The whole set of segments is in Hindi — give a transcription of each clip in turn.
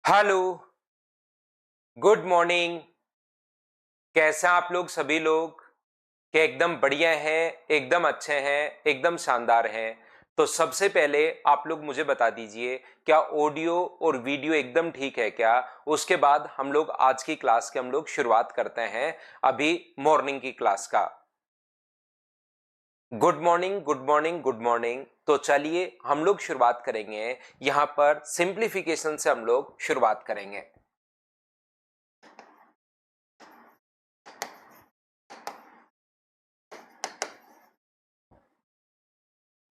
Hello, good morning. कैसे हैं आप लोग सभी लोग? क्या एकदम बढ़िया हैं, एकदम अच्छे हैं, एकदम शानदार हैं? तो सबसे पहले आप लोग मुझे बता दीजिए, क्या ऑडियो और वीडियो एकदम ठीक है क्या? उसके बाद हम लोग आज की क्लास के हम लोग शुरुआत करते हैं अभी मॉर्निंग की क्लास का। Good morning, good morning, good morning. तो चलिए हम लोग शुरुआत करेंगे, यहां पर सिंप्लीफिकेशन से हम लोग शुरुआत करेंगे।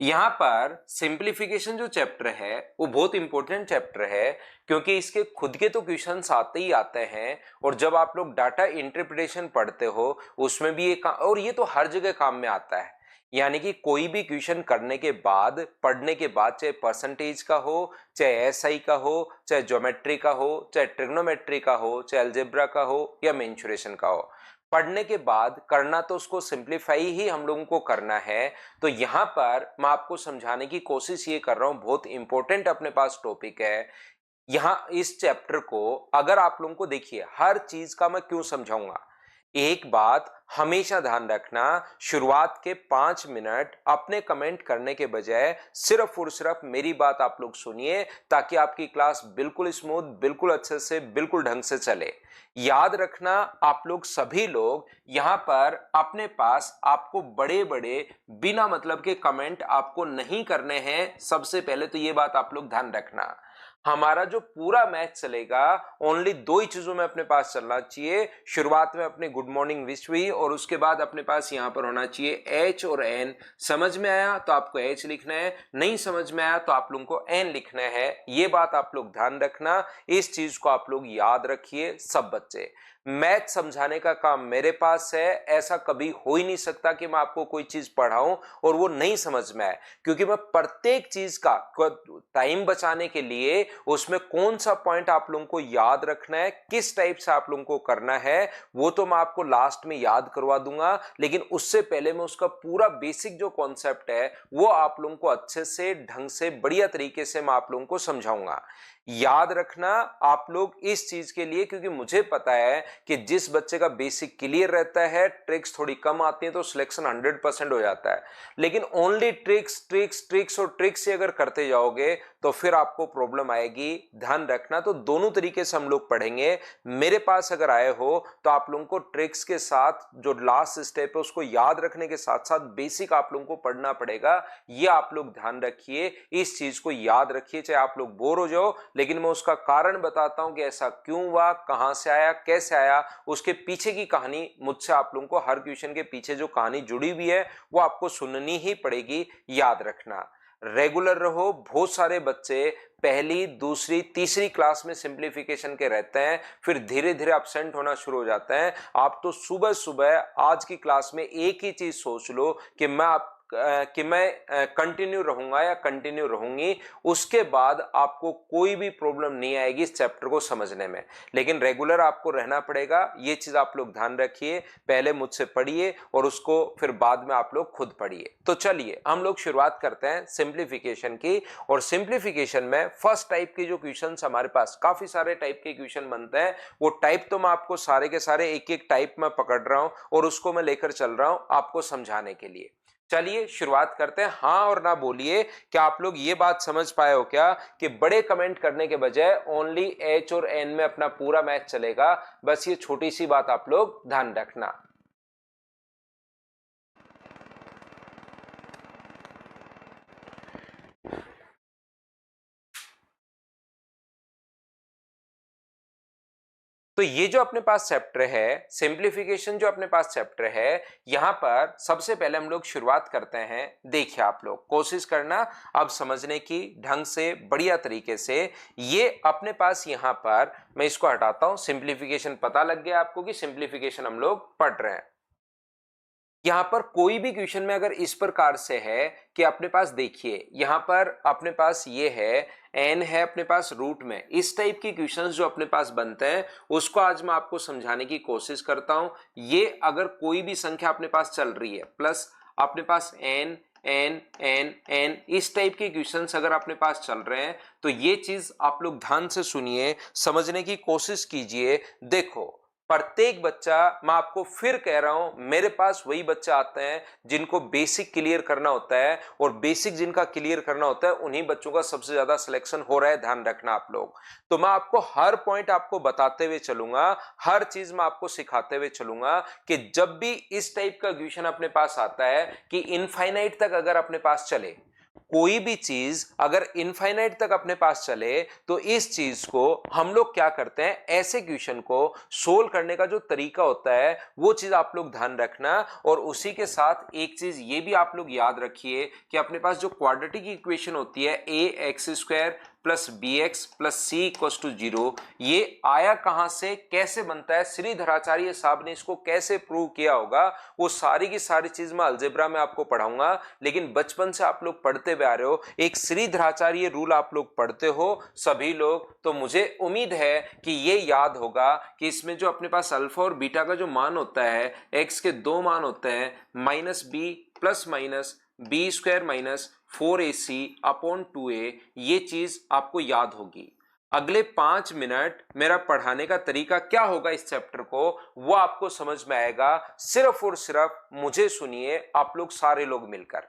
यहां पर सिंप्लीफिकेशन जो चैप्टर है वो बहुत इंपॉर्टेंट चैप्टर है, क्योंकि इसके खुद के तो क्वेश्चंस आते ही आते हैं, और जब आप लोग डाटा इंटरप्रिटेशन पढ़ते हो उसमें भी ये और ये तो हर जगह काम में आता है। यानी कि कोई भी क्वेश्चन करने के बाद, पढ़ने के बाद, चाहे परसेंटेज का हो, चाहे एसआई का हो, चाहे ज्योमेट्री का हो, चाहे ट्रिग्नोमेट्री का हो, चाहे अलजेब्रा का हो या मेंसुरेशन का हो, पढ़ने के बाद करना तो उसको सिंप्लीफाई ही हम लोगों को करना है। तो यहां पर मैं आपको समझाने की कोशिश ये कर रहा हूं, बहुत इंपॉर्टेंट अपने पास टॉपिक है। यहां इस चैप्टर को अगर आप लोगों को, देखिए हर चीज का मैं क्यों समझाऊंगा, एक बात हमेशा ध्यान रखना, शुरुआत के 5 मिनट अपने कमेंट करने के बजाय सिर्फ और सिर्फ मेरी बात आप लोग सुनिए, ताकि आपकी क्लास बिल्कुल स्मूथ, बिल्कुल अच्छे से, बिल्कुल ढंग से चले। याद रखना, आप लोग सभी लोग यहां पर अपने पास आपको बड़े बड़े बिना मतलब के कमेंट आपको नहीं करने हैं। सबसे पहले तो ये बात आप लोग ध्यान रखना, हमारा जो पूरा मैच चलेगा ओनली दो ही चीजों में अपने पास चलना चाहिए। शुरुआत में अपने गुड मॉर्निंग विश हुई, और उसके बाद अपने पास यहां पर होना चाहिए एच और एन। समझ में आया तो आपको एच लिखना है, नहीं समझ में आया तो आप लोगों को एन लिखना है। ये बात आप लोग ध्यान रखना, इस चीज को आप लोग याद रखिए सब बच्चे। मैथ समझाने का काम मेरे पास है, ऐसा कभी हो ही नहीं सकता कि मैं आपको कोई चीज पढ़ाऊं और वो नहीं समझ में आए, क्योंकि मैं प्रत्येक चीज का टाइम बचाने के लिए उसमें कौन सा पॉइंट आप लोगों को याद रखना है, किस टाइप से आप लोगों को करना है, वो तो मैं आपको लास्ट में याद करवा दूंगा। लेकिन उससे पहले मैं उसका पूरा बेसिक जो कॉन्सेप्ट है वो आप लोगों को अच्छे से, ढंग से, बढ़िया तरीके से मैं आप लोगों को समझाऊंगा। याद रखना आप लोग इस चीज के लिए, क्योंकि मुझे पता है कि जिस बच्चे का बेसिक क्लियर रहता है, ट्रिक्स थोड़ी कम आती है तो सिलेक्शन 100% हो जाता है। लेकिन ओनली ट्रिक्स ट्रिक्स ट्रिक्स और ट्रिक्स ही अगर करते जाओगे तो फिर आपको प्रॉब्लम आएगी। ध्यान रखना, तो दोनों तरीके से हम लोग पढ़ेंगे। मेरे पास अगर आए हो तो आप लोगों को ट्रिक्स के साथ जो लास्ट स्टेप है उसको याद रखने के साथ साथ बेसिक आप लोगों को पढ़ना पड़ेगा। ये आप लोग ध्यान रखिए, इस चीज को याद रखिए, चाहे आप लोग बोर हो जाओ, लेकिन मैं उसका कारण बताता हूं कि ऐसा क्यों हुआ, कहां से आया, कैसे आया, उसके पीछे की कहानी मुझसे आप लोगों को, हर क्वेश्चन के पीछे जो कहानी जुड़ी हुई है वो आपको सुननी ही पड़ेगी। याद रखना, रेगुलर रहो। बहुत सारे बच्चे पहली, दूसरी, तीसरी क्लास में सिंप्लीफिकेशन के रहते हैं, फिर धीरे धीरे एब्सेंट होना शुरू हो जाते हैं। आप तो सुबह सुबह आज की क्लास में एक ही चीज सोच लो कि मैं कंटिन्यू रहूंगा या कंटिन्यू रहूंगी, उसके बाद आपको कोई भी प्रॉब्लम नहीं आएगी इस चैप्टर को समझने में। लेकिन रेगुलर आपको रहना पड़ेगा, ये चीज आप लोग ध्यान रखिए। पहले मुझसे पढ़िए और उसको फिर बाद में आप लोग खुद पढ़िए। तो चलिए हम लोग शुरुआत करते हैं सिंप्लीफिकेशन की। और सिंप्लीफिकेशन में फर्स्ट टाइप के जो क्वेश्चन हमारे पास, काफी सारे टाइप के क्वेश्चन बनते हैं, वो टाइप तो मैं आपको सारे के सारे एक एक टाइप में पकड़ रहा हूं और उसको मैं लेकर चल रहा हूं आपको समझाने के लिए। चलिए शुरुआत करते हैं। हाँ और ना बोलिए, क्या आप लोग ये बात समझ पाए हो क्या कि बड़े कमेंट करने के बजाय ओनली एच और एन में अपना पूरा मैच चलेगा? बस ये छोटी सी बात आप लोग ध्यान रखना। तो ये जो अपने पास चैप्टर है सिंप्लीफिकेशन, जो अपने पास चैप्टर है, यहां पर सबसे पहले हम लोग शुरुआत करते हैं। देखिए आप लोग कोशिश करना अब समझने की, ढंग से, बढ़िया तरीके से। ये अपने पास यहां पर, मैं इसको हटाता हूं, सिंप्लीफिकेशन पता लग गया आपको कि सिंप्लीफिकेशन हम लोग पढ़ रहे हैं। यहां पर कोई भी क्वेश्चन में अगर इस प्रकार से है कि अपने पास, देखिए यहां पर अपने पास ये है, एन है अपने पास रूट में, इस टाइप के क्वेश्चंस जो अपने पास बनते हैं उसको आज मैं आपको समझाने की कोशिश करता हूं। ये अगर कोई भी संख्या अपने पास चल रही है, प्लस अपने पास एन, एन एन एन, इस टाइप के क्वेश्चंस अगर अपने पास चल रहे हैं तो ये चीज आप लोग ध्यान से सुनिए, समझने की कोशिश कीजिए। देखो प्रत्येक बच्चा, मैं आपको फिर कह रहा हूं, मेरे पास वही बच्चा आते हैं जिनको बेसिक क्लियर करना होता है, और बेसिक जिनका क्लियर करना होता है उन्हीं बच्चों का सबसे ज्यादा सिलेक्शन हो रहा है, ध्यान रखना आप लोग। तो मैं आपको हर पॉइंट आपको बताते हुए चलूंगा, हर चीज मैं आपको सिखाते हुए चलूंगा कि जब भी इस टाइप का क्वेश्चन अपने पास आता है कि इनफाइनाइट तक अगर अपने पास चले, कोई भी चीज अगर इनफाइनाइट तक अपने पास चले, तो इस चीज को हम लोग क्या करते हैं, ऐसे क्वेश्चन को सोल्व करने का जो तरीका होता है वो चीज आप लोग ध्यान रखना। और उसी के साथ एक चीज ये भी आप लोग याद रखिए कि अपने पास जो क्वाड्रेटिक इक्वेशन होती है A X square plus B X plus C equals to 0, ये आया कहां से, कैसे बनता है, श्रीधराचार्य साहब ने इसको कैसे प्रूव किया होगा, वो सारी की सारी चीज मैं अलजेब्रा में आपको पढ़ाऊंगा। लेकिन बचपन से आप लोग पढ़ते हुए आ रहे हो, एक श्रीधराचार्य रूल आप लोग पढ़ते हो सभी लोग, तो मुझे उम्मीद है कि ये याद होगा कि इसमें जो अपने पास अल्फा और बीटा का जो मान होता है, एक्स के दो मान होते हैं, minus b plus minus b square minus 4ac upon 2a, ये चीज आपको याद होगी। अगले 5 मिनट मेरा पढ़ाने का तरीका क्या होगा इस चैप्टर को, वो आपको समझ में आएगा। सिर्फ और सिर्फ मुझे सुनिए, आप लोग सारे लोग मिलकर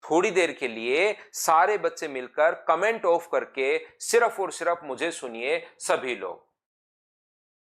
थोड़ी देर के लिए, सारे बच्चे मिलकर कमेंट ऑफ करके सिर्फ और सिर्फ मुझे सुनिए सभी लोग।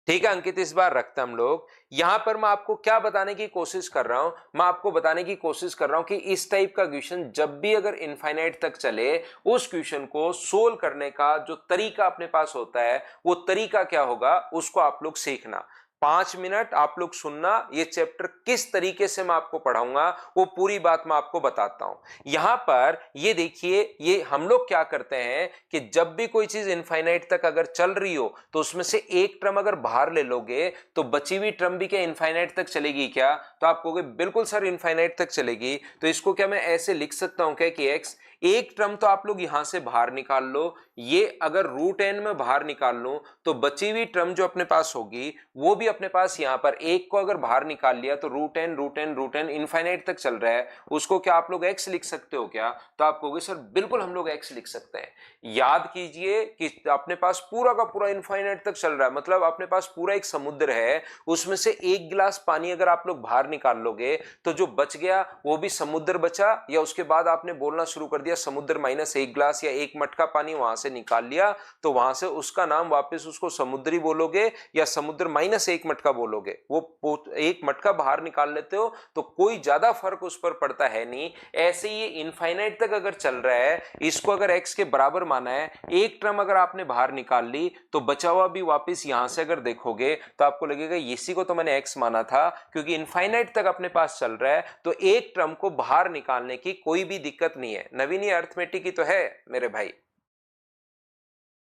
ठीक है अंकित, इस बार रखते हम लोग। यहां पर मैं आपको क्या बताने की कोशिश कर रहा हूं, मैं आपको बताने की कोशिश कर रहा हूं कि इस टाइप का क्वेश्चन जब भी अगर इनफाइनाइट तक चले, उस क्वेश्चन को सोल्व करने का जो तरीका अपने पास होता है, वो तरीका क्या होगा उसको आप लोग सीखना। 5 मिनट आप लोग सुनना, ये चैप्टर किस तरीके से मैं आपको पढ़ाऊंगा वो पूरी बात मैं आपको बताता हूं। यहां पर ये देखिए, ये हम लोग क्या करते हैं कि जब भी कोई चीज इनफाइनाइट तक अगर चल रही हो, तो उसमें से एक टर्म अगर बाहर ले लोगे तो बची हुई टर्म भी क्या इनफाइनाइट तक चलेगी क्या? तो आप कहोगे बिल्कुल सर इनफाइनाइट तक चलेगी। तो इसको क्या मैं ऐसे लिख सकता हूं क्या कि एक्स, एक टर्म तो आप लोग यहां से बाहर निकाल लो, ये अगर रूट एन में बाहर निकाल लो तो बची हुई टर्म जो अपने पास होगी वो भी अपने पास, यहां पर एक को अगर बाहर निकाल लिया तो root n root n root n infinite तक चल रहा है, उसको क्या आप लोग एक्स लिख सकते हो क्या? तो आप कहोगे सर बिल्कुल हम लोग एक्स लिख सकते हैं। याद कीजिए कि अपने पास पूरा का पूरा इनफाइनाइट तक चल रहा है, मतलब अपने पास पूरा एक समुद्र है, उसमें से एक गिलास पानी अगर आप लोग बाहर निकाल लोगे तो जो बच गया वो भी समुद्र बचा, या उसके बाद आपने बोलना शुरू कर दिया समुद्र माइनस एक गिलास या एक मटका पानी वहां से निकाल लिया, तो वहां से उसका नाम वापस उसको समुद्री बोलोगे या समुद्र माइनस एक मटका बोलोगे। वो एक मटका बाहर निकाल लेते हो तो कोई ज्यादा फर्क उस पर पड़ता है नहीं। ऐसे ही ये इनफाइनाइट तक अगर चल रहा है, इसको अगर एक्स के बराबर माना है, एक टर्म अगर आपने बाहर निकाल ली तो बचा हुआ भी वापस यहां से अगर देखोगे तो आपको लगेगा इसी को तो मैंने एक्स माना था, क्योंकि इनफाइनाइट तक अपने पास चल रहा है तो एक टर्म को बाहर निकालने की कोई भी दिक्कत नहीं है। नवीन, ये अर्थमेटिक ही तो है मेरे भाई।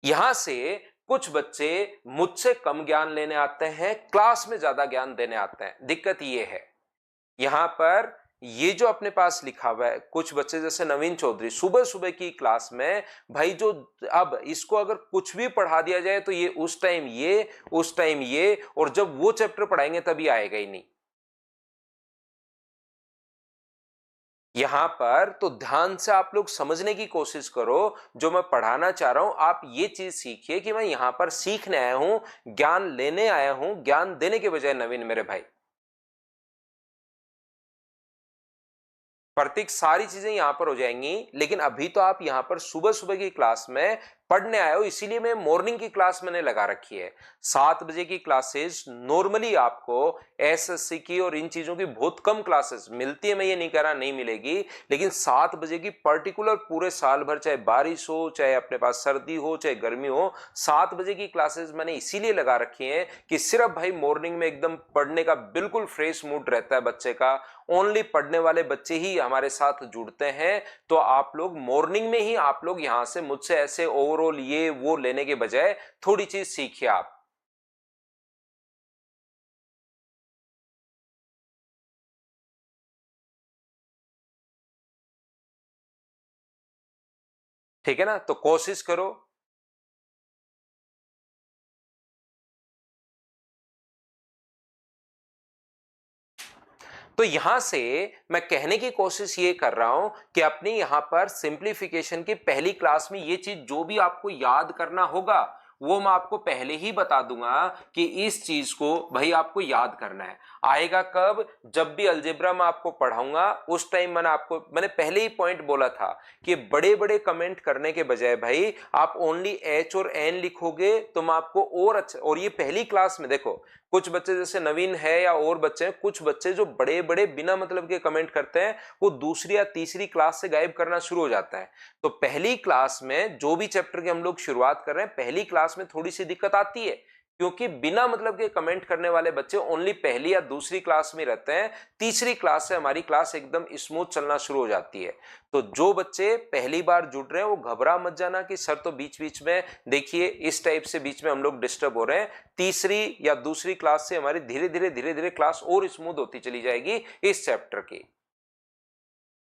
यहां से कुछ बच्चे मुझसे कम ज्ञान लेने आते हैं, क्लास में ज्यादा ज्ञान देने आते हैं। दिक्कत ये है यहां पर, ये जो अपने पास लिखा हुआ है, कुछ बच्चे जैसे नवीन चौधरी सुबह सुबह की क्लास में भाई, जो अब इसको अगर कुछ भी पढ़ा दिया जाए तो ये उस टाइम ये, उस टाइम ये, और जब वो चैप्टर पढ़ाएंगे तभी आएगा ही नहीं। यहां पर तो ध्यान से आप लोग समझने की कोशिश करो, जो मैं पढ़ाना चाह रहा हूं आप ये चीज सीखिए कि मैं यहां पर सीखने आया हूं, ज्ञान लेने आया हूं, ज्ञान देने के बजाय। नवीन मेरे भाई, प्रतीक सारी चीजें यहां पर हो जाएंगी, लेकिन अभी तो आप यहां पर सुबह सुबह की क्लास में पढ़ने आए हो, इसीलिए मैं मॉर्निंग की क्लास मैंने लगा रखी है। 7 बजे की क्लासेस नॉर्मली आपको एसएससी की और इन चीजों की बहुत कम क्लासेस मिलती है, मैं ये नहीं कह रहा नहीं मिलेगी, लेकिन 7 बजे की पर्टिकुलर पूरे साल भर, चाहे बारिश हो, चाहे अपने पास सर्दी हो, चाहे गर्मी हो, 7 बजे की क्लासेस मैंने इसीलिए लगा रखी है कि सिर्फ भाई मॉर्निंग में एकदम पढ़ने का बिल्कुल फ्रेश मूड रहता है बच्चे का, ओनली पढ़ने वाले बच्चे ही हमारे साथ जुड़ते हैं। तो आप लोग मॉर्निंग में ही आप लोग यहां से मुझसे ऐसे ओवरऑल ये वो लेने के बजाय थोड़ी चीज सीखिए आप। ठीक है ना, तो कोशिश करो। तो यहां से मैं कहने की कोशिश ये कर रहा हूं कि अपनी यहां पर सिंप्लीफिकेशन की पहली क्लास में ये चीज जो भी आपको याद करना होगा वो मैं आपको पहले ही बता दूंगा कि इस चीज को भाई आपको याद करना है। आएगा कब? जब भी अलजेब्रा में आपको पढ़ाऊंगा उस टाइम मैंने पहले ही पॉइंट बोला था कि बड़े बड़े कमेंट करने के बजाय भाई आप ओनली एच और एन लिखोगे तो मैं आपको और अच्छा। और ये पहली क्लास में देखो, कुछ बच्चे जैसे नवीन है या और बच्चे हैं, कुछ बच्चे जो बड़े बड़े बिना मतलब के कमेंट करते हैं वो दूसरी या तीसरी क्लास से गायब करना शुरू हो जाता है। तो पहली क्लास में जो भी चैप्टर की हम लोग शुरुआत कर रहे हैं, पहली क्लास में थोड़ी सी दिक्कत आती है क्योंकि बिना मतलब के कमेंट करने वाले बच्चे ओनली पहली या दूसरी क्लास में रहते हैं। तीसरी क्लास से हमारी क्लास एकदम स्मूथ चलना शुरू हो जाती है। तो जो बच्चे पहली बार जुड़ रहे हैं वो घबरा मत जाना कि सर तो बीच बीच में देखिए इस टाइप से बीच में हम लोग डिस्टर्ब हो रहे हैं। तीसरी या दूसरी क्लास से हमारी धीरे धीरे क्लास और स्मूथ होती चली जाएगी इस चैप्टर की।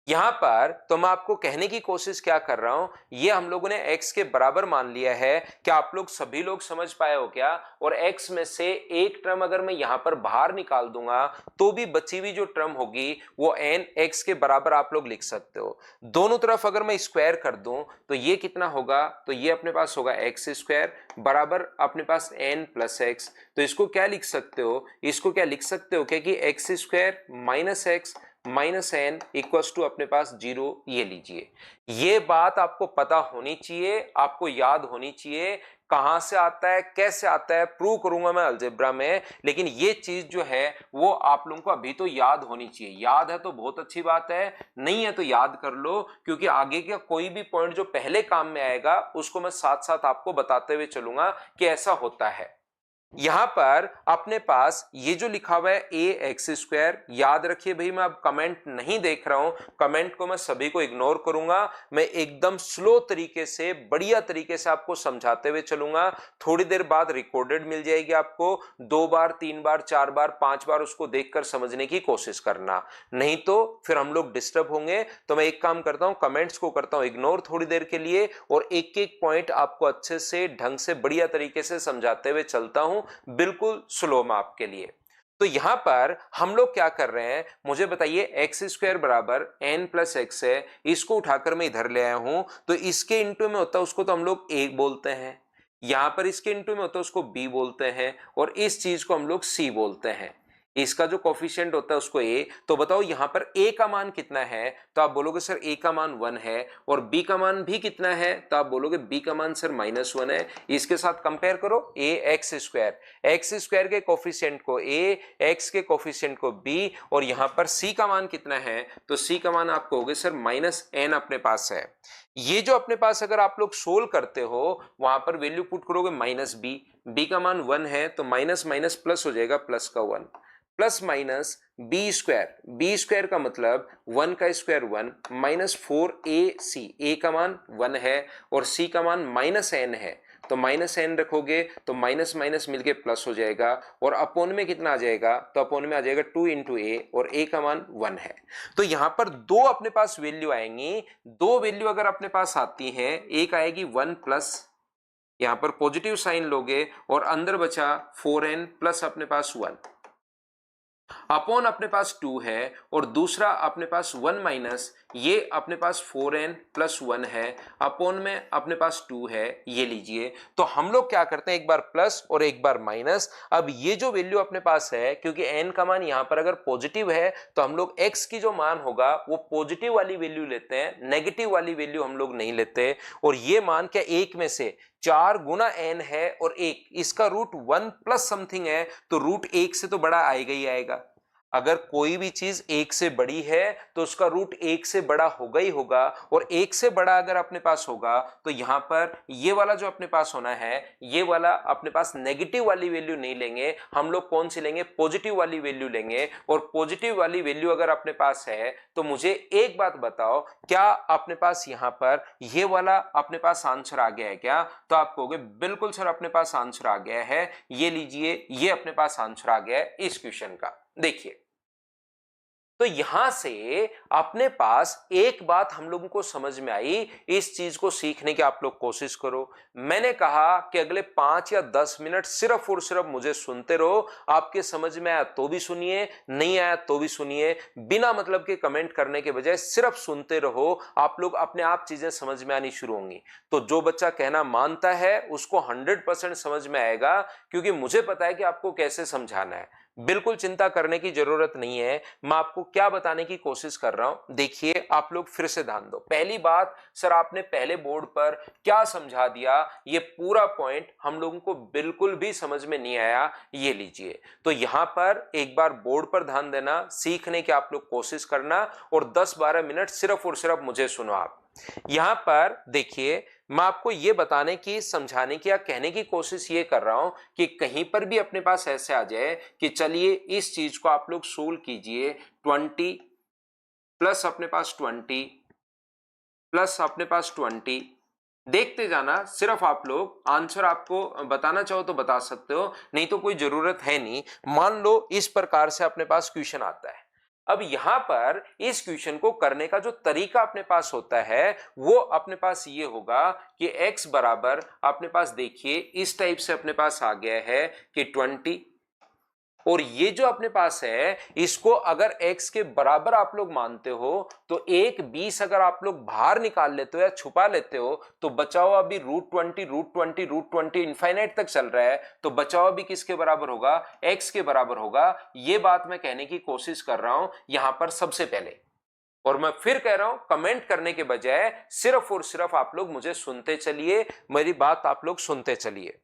यहां पर तो मैं आपको कहने की कोशिश क्या कर रहा हूं, ये हम लोगों ने x के बराबर मान लिया है। क्या आप लोग सभी लोग समझ पाए हो क्या? और x में से एक टर्म अगर मैं यहां पर बाहर निकाल दूंगा तो भी बची हुई जो टर्म होगी वो n x के बराबर आप लोग लिख सकते हो। दोनों तरफ अगर मैं स्क्वायर कर दूं तो ये कितना होगा? तो ये अपने पास होगा एक्स स्क्वायर बराबर अपने पास n प्लस एक्स। तो इसको क्या लिख सकते हो? इसको क्या लिख सकते हो क्या कि x square minus x minus n equals to अपने पास 0। ये लीजिए, ये बात आपको पता होनी चाहिए, आपको याद होनी चाहिए। कहां से आता है, कैसे आता है, प्रूव करूंगा मैं अलजेब्रा में, लेकिन ये चीज जो है वो आप लोगों को अभी तो याद होनी चाहिए। याद है तो बहुत अच्छी बात है, नहीं है तो याद कर लो, क्योंकि आगे का कोई भी पॉइंट जो पहले काम में आएगा उसको मैं साथ साथ आपको बताते हुए चलूंगा कि ऐसा होता है। यहां पर अपने पास ये जो लिखा हुआ है ए एक्स स्क्वायर, याद रखिए भाई मैं अब कमेंट नहीं देख रहा हूं, कमेंट को मैं सभी को इग्नोर करूंगा। मैं एकदम स्लो तरीके से बढ़िया तरीके से आपको समझाते हुए चलूंगा। थोड़ी देर बाद रिकॉर्डेड मिल जाएगी आपको, 2 बार 3 बार 4 बार 5 बार उसको देखकर समझने की कोशिश करना, नहीं तो फिर हम लोग डिस्टर्ब होंगे। तो मैं एक काम करता हूं, कमेंट्स को करता हूं इग्नोर थोड़ी देर के लिए और एक एक पॉइंट आपको अच्छे से ढंग से बढ़िया तरीके से समझाते हुए चलता हूं, बिल्कुल स्लो माप के लिए। तो यहां पर हम लोग क्या कर रहे हैं, मुझे बताइए। एक्स स्क्वायर बराबर एन प्लस एक्स है, इसको उठाकर मैं इधर ले आया हूं, तो इसके इंटू में होता है उसको तो हम लोग ए बोलते हैं, यहां पर इसके इंटू में होता है उसको बी बोलते हैं, और इस चीज को हम लोग सी बोलते हैं। इसका जो कोफिशिएंट होता है उसको ए। तो बताओ यहां पर ए का मान कितना है? तो आप बोलोगे सर ए का मान 1 है, और बी का मान भी कितना है? तो आप बोलोगे बी का मान सर -1 है। इसके साथ कंपेयर करो, ए एक्स स्क्वायर के कोफिशिएंट को ए, एक्स के कोफिशिएंट को बी, और यहां पर सी का मान कितना है? तो सी का मान आपको होगे सर -n अपने पास है। ये जो अपने पास अगर आप लोग सोल्व करते हो वहां पर वैल्यू पुट करोगे -b, b का मान 1 है तो माइनस माइनस प्लस हो जाएगा, प्लस का 1 प्लस माइनस बी स्क्वायर का मतलब 1 का स्क्वायर 1 -4ac, ए का मान 1 है और सी का मान -n है, तो -n रखोगे तो माइनस माइनस मिलके प्लस हो जाएगा, और अपोन में कितना आ जाएगा? तो अपोन में आ जाएगा 2 इंटू ए, और ए का मान 1 है। तो यहां पर दो अपने पास वैल्यू आएंगी, दो वैल्यू अगर अपने पास आती है, एक आएगी 1 प्लस, यहां पर पॉजिटिव साइन लोगे और अंदर बचा 4n प्लस अपने पास 1, अपॉन अपने पास 2 है, और दूसरा अपने पास 1 माइनस, ये अपने पास 4n प्लस 1 है, अपॉन में अपने पास 2 है, ये लीजिए। तो हम लोग क्या करते हैं, एक बार प्लस और एक बार माइनस। अब ये जो वैल्यू अपने पास है, क्योंकि n का मान यहां पर अगर पॉजिटिव है तो हम लोग x की जो मान होगा वो पॉजिटिव वाली वैल्यू लेते हैं, नेगेटिव वाली वैल्यू हम लोग नहीं लेते। और ये मान क्या एक में से 4 गुना n है, और एक इसका रूट 1 प्लस समथिंग है, तो रूट 1 से तो बड़ा आएगा ही आएगा। अगर कोई भी चीज एक से बड़ी है तो उसका रूट एक से बड़ा होगा ही होगा, और एक से बड़ा अगर अपने पास होगा तो यहां पर ये वाला जो अपने पास होना है, ये वाला अपने पास नेगेटिव वाली वैल्यू नहीं लेंगे, हम लोग कौन सी लेंगे? पॉजिटिव वाली वैल्यू लेंगे। और पॉजिटिव वाली वैल्यू अगर अपने पास है तो मुझे एक बात बताओ, क्या अपने पास यहां पर ये वाला अपने पास आंसर आ गया है क्या? तो आप कहोगे बिल्कुल सर अपने पास आंसर आ गया है, ये लीजिए, ये अपने पास आंसर आ गया है इस क्वेश्चन का। देखिए तो यहां से अपने पास एक बात हम लोगों को समझ में आई, इस चीज को सीखने की आप लोग कोशिश करो। मैंने कहा कि अगले 5 या 10 मिनट सिर्फ और सिर्फ मुझे सुनते रहो, आपके समझ में आया तो भी सुनिए, नहीं आया तो भी सुनिए, बिना मतलब के कमेंट करने के बजाय सिर्फ सुनते रहो, आप लोग अपने आप चीजें समझ में आनी शुरू होंगी। तो जो बच्चा कहना मानता है उसको 100% समझ में आएगा, क्योंकि मुझे पता है कि आपको कैसे समझाना है। बिल्कुल चिंता करने की जरूरत नहीं है। मैं आपको क्या बताने की कोशिश कर रहा हूं, देखिए आप लोग फिर से ध्यान दो। पहली बात, सर आपने पहले बोर्ड पर क्या समझा दिया, ये पूरा पॉइंट हम लोगों को बिल्कुल भी समझ में नहीं आया, ये लीजिए। तो यहां पर एक बार बोर्ड पर ध्यान देना, सीखने की आप लोग कोशिश करना, और 10-12 मिनट सिर्फ और सिर्फ मुझे सुनो। आप यहां पर देखिए, मैं आपको यह बताने की, समझाने की या कहने की कोशिश ये कर रहा हूं कि कहीं पर भी अपने पास ऐसे आ जाए कि चलिए इस चीज को आप लोग सोल्व कीजिए, 20 प्लस अपने पास 20 प्लस अपने पास 20, देखते जाना। सिर्फ आप लोग आंसर आपको बताना चाहो तो बता सकते हो, नहीं तो कोई जरूरत है नहीं। मान लो इस प्रकार से अपने पास क्वेश्चन आता है। अब यहां पर इस क्वेश्चन को करने का जो तरीका अपने पास होता है वो अपने पास ये होगा कि x बराबर अपने पास देखिए इस टाइप से अपने पास आ गया है कि 20, और ये जो अपने पास है इसको अगर x के बराबर आप लोग मानते हो तो एक 20 अगर आप लोग बाहर निकाल लेते हो या छुपा लेते हो तो बचाओ अभी √20 इनफाइनाइट तक चल रहा है, तो बचाओ अभी किसके बराबर होगा, x के बराबर होगा। ये बात मैं कहने की कोशिश कर रहा हूं यहां पर सबसे पहले, और मैं फिर कह रहा हूं कमेंट करने के बजाय सिर्फ और सिर्फ आप लोग मुझे सुनते चलिए, मेरी बात आप लोग सुनते चलिए।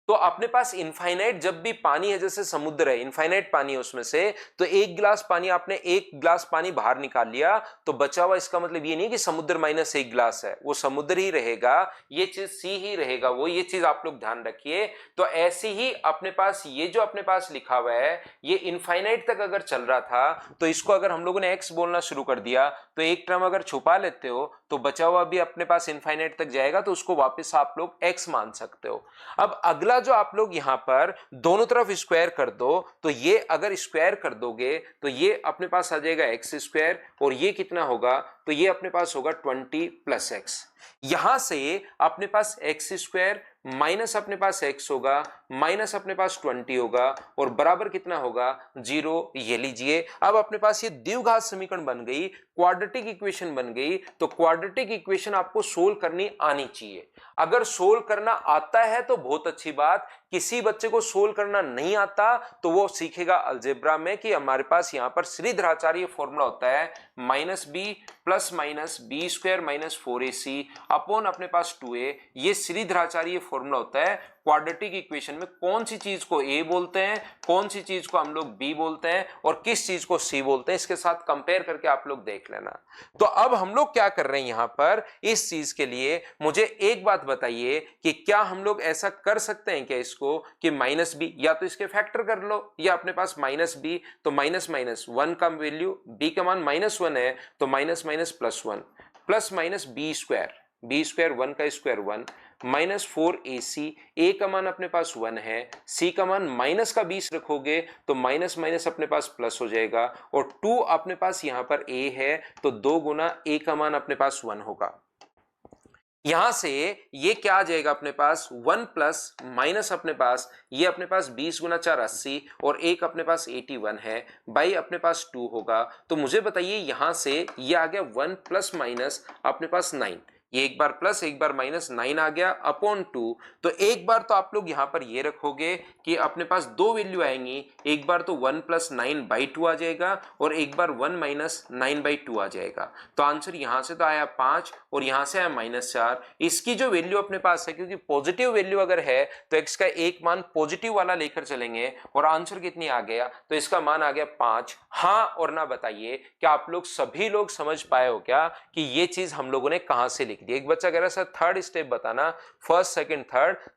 तो अपने पास इनफाइनाइट जब भी पानी है, जैसे समुद्र है, इनफाइनाइट पानी है उसमें से, तो एक गिलास पानी आपने एक गिलास पानी बाहर निकाल लिया तो बचा हुआ, इसका मतलब ये नहीं कि समुद्र माइनस एक गिलास है, वो समुद्र ही रहेगा, ये चीज सी ही रहेगा वो, ये चीज आप लोग ध्यान रखिए। तो ऐसे ही अपने पास ये जो अपने पास लिखा हुआ है ये इनफाइनाइट तक अगर चल रहा था तो इसको अगर हम लोगों ने एक्स बोलना शुरू कर दिया तो एक टर्म अगर छुपा लेते हो तो बचा हुआ भी अपने पास इनफाइनाइट तक जाएगा, तो उसको वापस आप लोग एक्स मान सकते हो। अब अगला जो आप लोग यहां पर दोनों तरफ स्क्वायर कर दो, तो ये अगर स्क्वायर कर दोगे तो ये अपने पास आ जाएगा एक्स स्क्वायर, और ये कितना होगा, तो ये अपने पास होगा 20 प्लस एक्स। यहां से अपने पास एक्स स्क्वायर माइनस अपने पास एक्स होगा, माइनस अपने पास 20 होगा, और बराबर कितना होगा 0। ये लीजिए, अब अपने पास ये द्विघात समीकरण बन गई, क्वाड्रेटिक इक्वेशन बन गई। तो क्वाड्रेटिक इक्वेशन आपको सोल्व करनी आनी चाहिए। अगर सोल्व करना आता है तो बहुत अच्छी बात, किसी बच्चे को सोल्व करना नहीं आता तो वो सीखेगा अलजेब्रा में कि हमारे पास यहां पर श्रीधराचार्य फॉर्मूला होता है -b plus minus b square minus 4ac upon अपने पास 2a। ये श्रीधराचार्य फॉर्मूला होता है क्वाड्रेटिक इक्वेशन में कौन सी चीज को a बोलते हैं, कौन सी चीज को हम लोग b बोलते हैं, और किस चीज को c बोलते हैं, इसके साथ कंपेयर करके आप लोग देख लेना। तो अब हम लोग क्या कर रहे हैं यहां पर, इस चीज के लिए मुझे एक बात बताइए कि क्या हम लोग ऐसा कर सकते हैं क्या इसको कि -b, या तो इसके फैक्टर कर लो, या अपने पास -b, तो माइनस माइनस 1 का वैल्यू, b का मान -1 है तो minus minus +1 plus minus b square 1 का स्क्वायर 1 माइनस 4ac, a का मान अपने पास 1 है, c का मान माइनस का 20 रखोगे तो माइनस माइनस अपने पास प्लस हो जाएगा, और 2 अपने पास यहां पर a है तो 2 गुना a का मान अपने पास 1 होगा। यहां से ये क्या आ जाएगा अपने पास 1 प्लस माइनस अपने पास ये अपने पास 20 गुना 4 80, और एक अपने पास 81 है, बाई अपने पास 2 होगा। तो मुझे बताइए यहां से ये आ गया 1 प्लस माइनस अपने पास 9, ये एक बार प्लस एक बार माइनस 9 आ गया अपॉन 2। तो एक बार तो आप लोग यहां पर ये रखोगे कि अपने पास दो वैल्यू आएंगी, एक बार तो 1 प्लस 9/2 आ जाएगा और एक बार 1 माइनस 9/2 आ जाएगा। तो आंसर यहां से तो आया 5 और यहां से आया -4। इसकी जो वैल्यू अपने पास है, क्योंकि पॉजिटिव वैल्यू अगर है तो एक्स का एक मान पॉजिटिव वाला लेकर चलेंगे, और आंसर कितनी आ गया, तो इसका मान आ गया 5। हाँ और ना बताइए क्या आप लोग सभी लोग समझ पाए हो क्या कि ये चीज हम लोगों ने कहां से लिखी। लिख दिया। एक बच्चा कह रहा है सर थर्ड स्टेप बताना, फर्स्ट सेकंड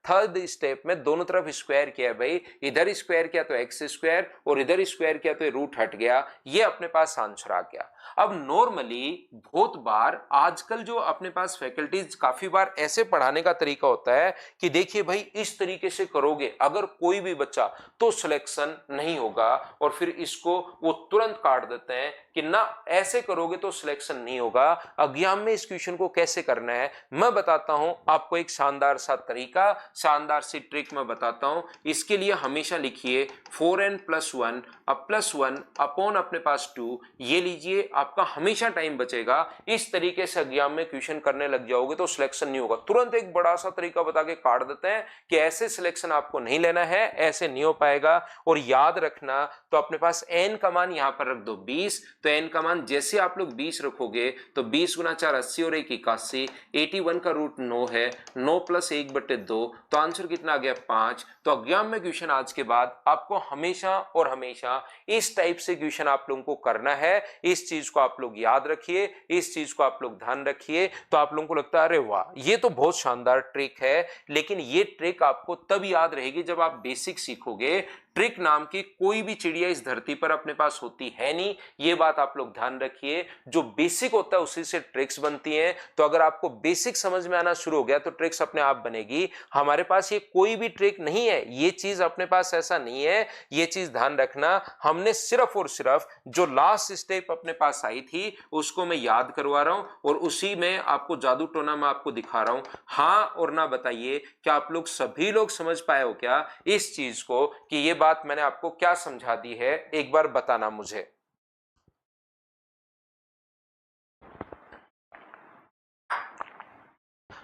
थर्ड स्टेप में दोनों तरफ स्क्वायर किया भाई, इधर स्क्वायर किया तो एक्स स्क्वायर और इधर स्क्वायर किया तो रूट हट गया, ये अपने पास आंसर आ गया। अब नॉर्मली बहुत बार आजकल जो अपने पास फैकल्टीज काफी बार ऐसे पढ़ाने का तरीका होता है कि देखिए भाई इस तरीके से करोगे अगर कोई भी बच्चा तो सिलेक्शन नहीं होगा, और फिर इसको वो तुरंत काट देते हैं कि ना ऐसे करोगे तो सिलेक्शन नहीं होगा। एग्जाम में इस क्वेश्चन को कैसे करना है मैं बताता हूं आपको, एक शानदार सा तरीका, शानदार सी ट्रिक मैं बताता हूं। इसके लिए हमेशा लिखिए 4n+1 अब +1 अपॉन अपने पास 2, ये लीजिए आपका हमेशा टाइम बचेगा। इस तरीके से एग्जाम में क्वेश्चन करने लग जाओगे तो सिलेक्शन नहीं होगा। तुरंत एक बड़ा सा तरीका बता के काट देते हैं कि ऐसे सिलेक्शन आपको नहीं लेना है, ऐसे नहीं हो पाएगा। और याद रखना तो अपने पास n का मान यहां पर रख दो 20, तो n का मान जैसे आप लोग 20 रखोगे तो 20 गुना 4 80 और 1 81, 81 का रूट 9 है, 9 + 1/2, तो आंसर कितना आ गया 5। तो एग्जाम में क्वेश्चन आज के बाद आपको हमेशा और हमेशा इस टाइप से क्वेश्चन आप लोगों को करना है। इस चीज को आप लोग याद रखिए, इस चीज को आप लोग ध्यान रखिए। तो आप लोगों को लगता है अरे वाह ये तो बहुत शानदार ट्रिक है, लेकिन ये ट्रिक आपको तब याद रहेगी जब आप बेसिक सीखोगे। ट्रिक नाम की कोई भी चिड़िया इस धरती पर अपने पास होती है नहीं, ये बात आप लोग ध्यान रखिए। जो बेसिक होता है उसी से ट्रिक्स बनती हैं। तो अगर आपको बेसिक समझ में आना शुरू हो गया तो ट्रिक्स अपने आप बनेगी। हमारे पास ये कोई भी ट्रिक नहीं है, ये चीज अपने पास ऐसा नहीं है, ये चीज ध्यान रखना। हमने सिर्फ और सिर्फ जो लास्ट स्टेप अपने पास आई थी उसको मैं याद करवा रहा हूं और उसी में आपको जादू टोना मैं आपको दिखा रहा हूं। हाँ और ना बताइए क्या आप लोग सभी लोग समझ पाए हो क्या इस चीज को, कि ये बात मैंने आपको क्या समझा दी है, एक बार बताना मुझे।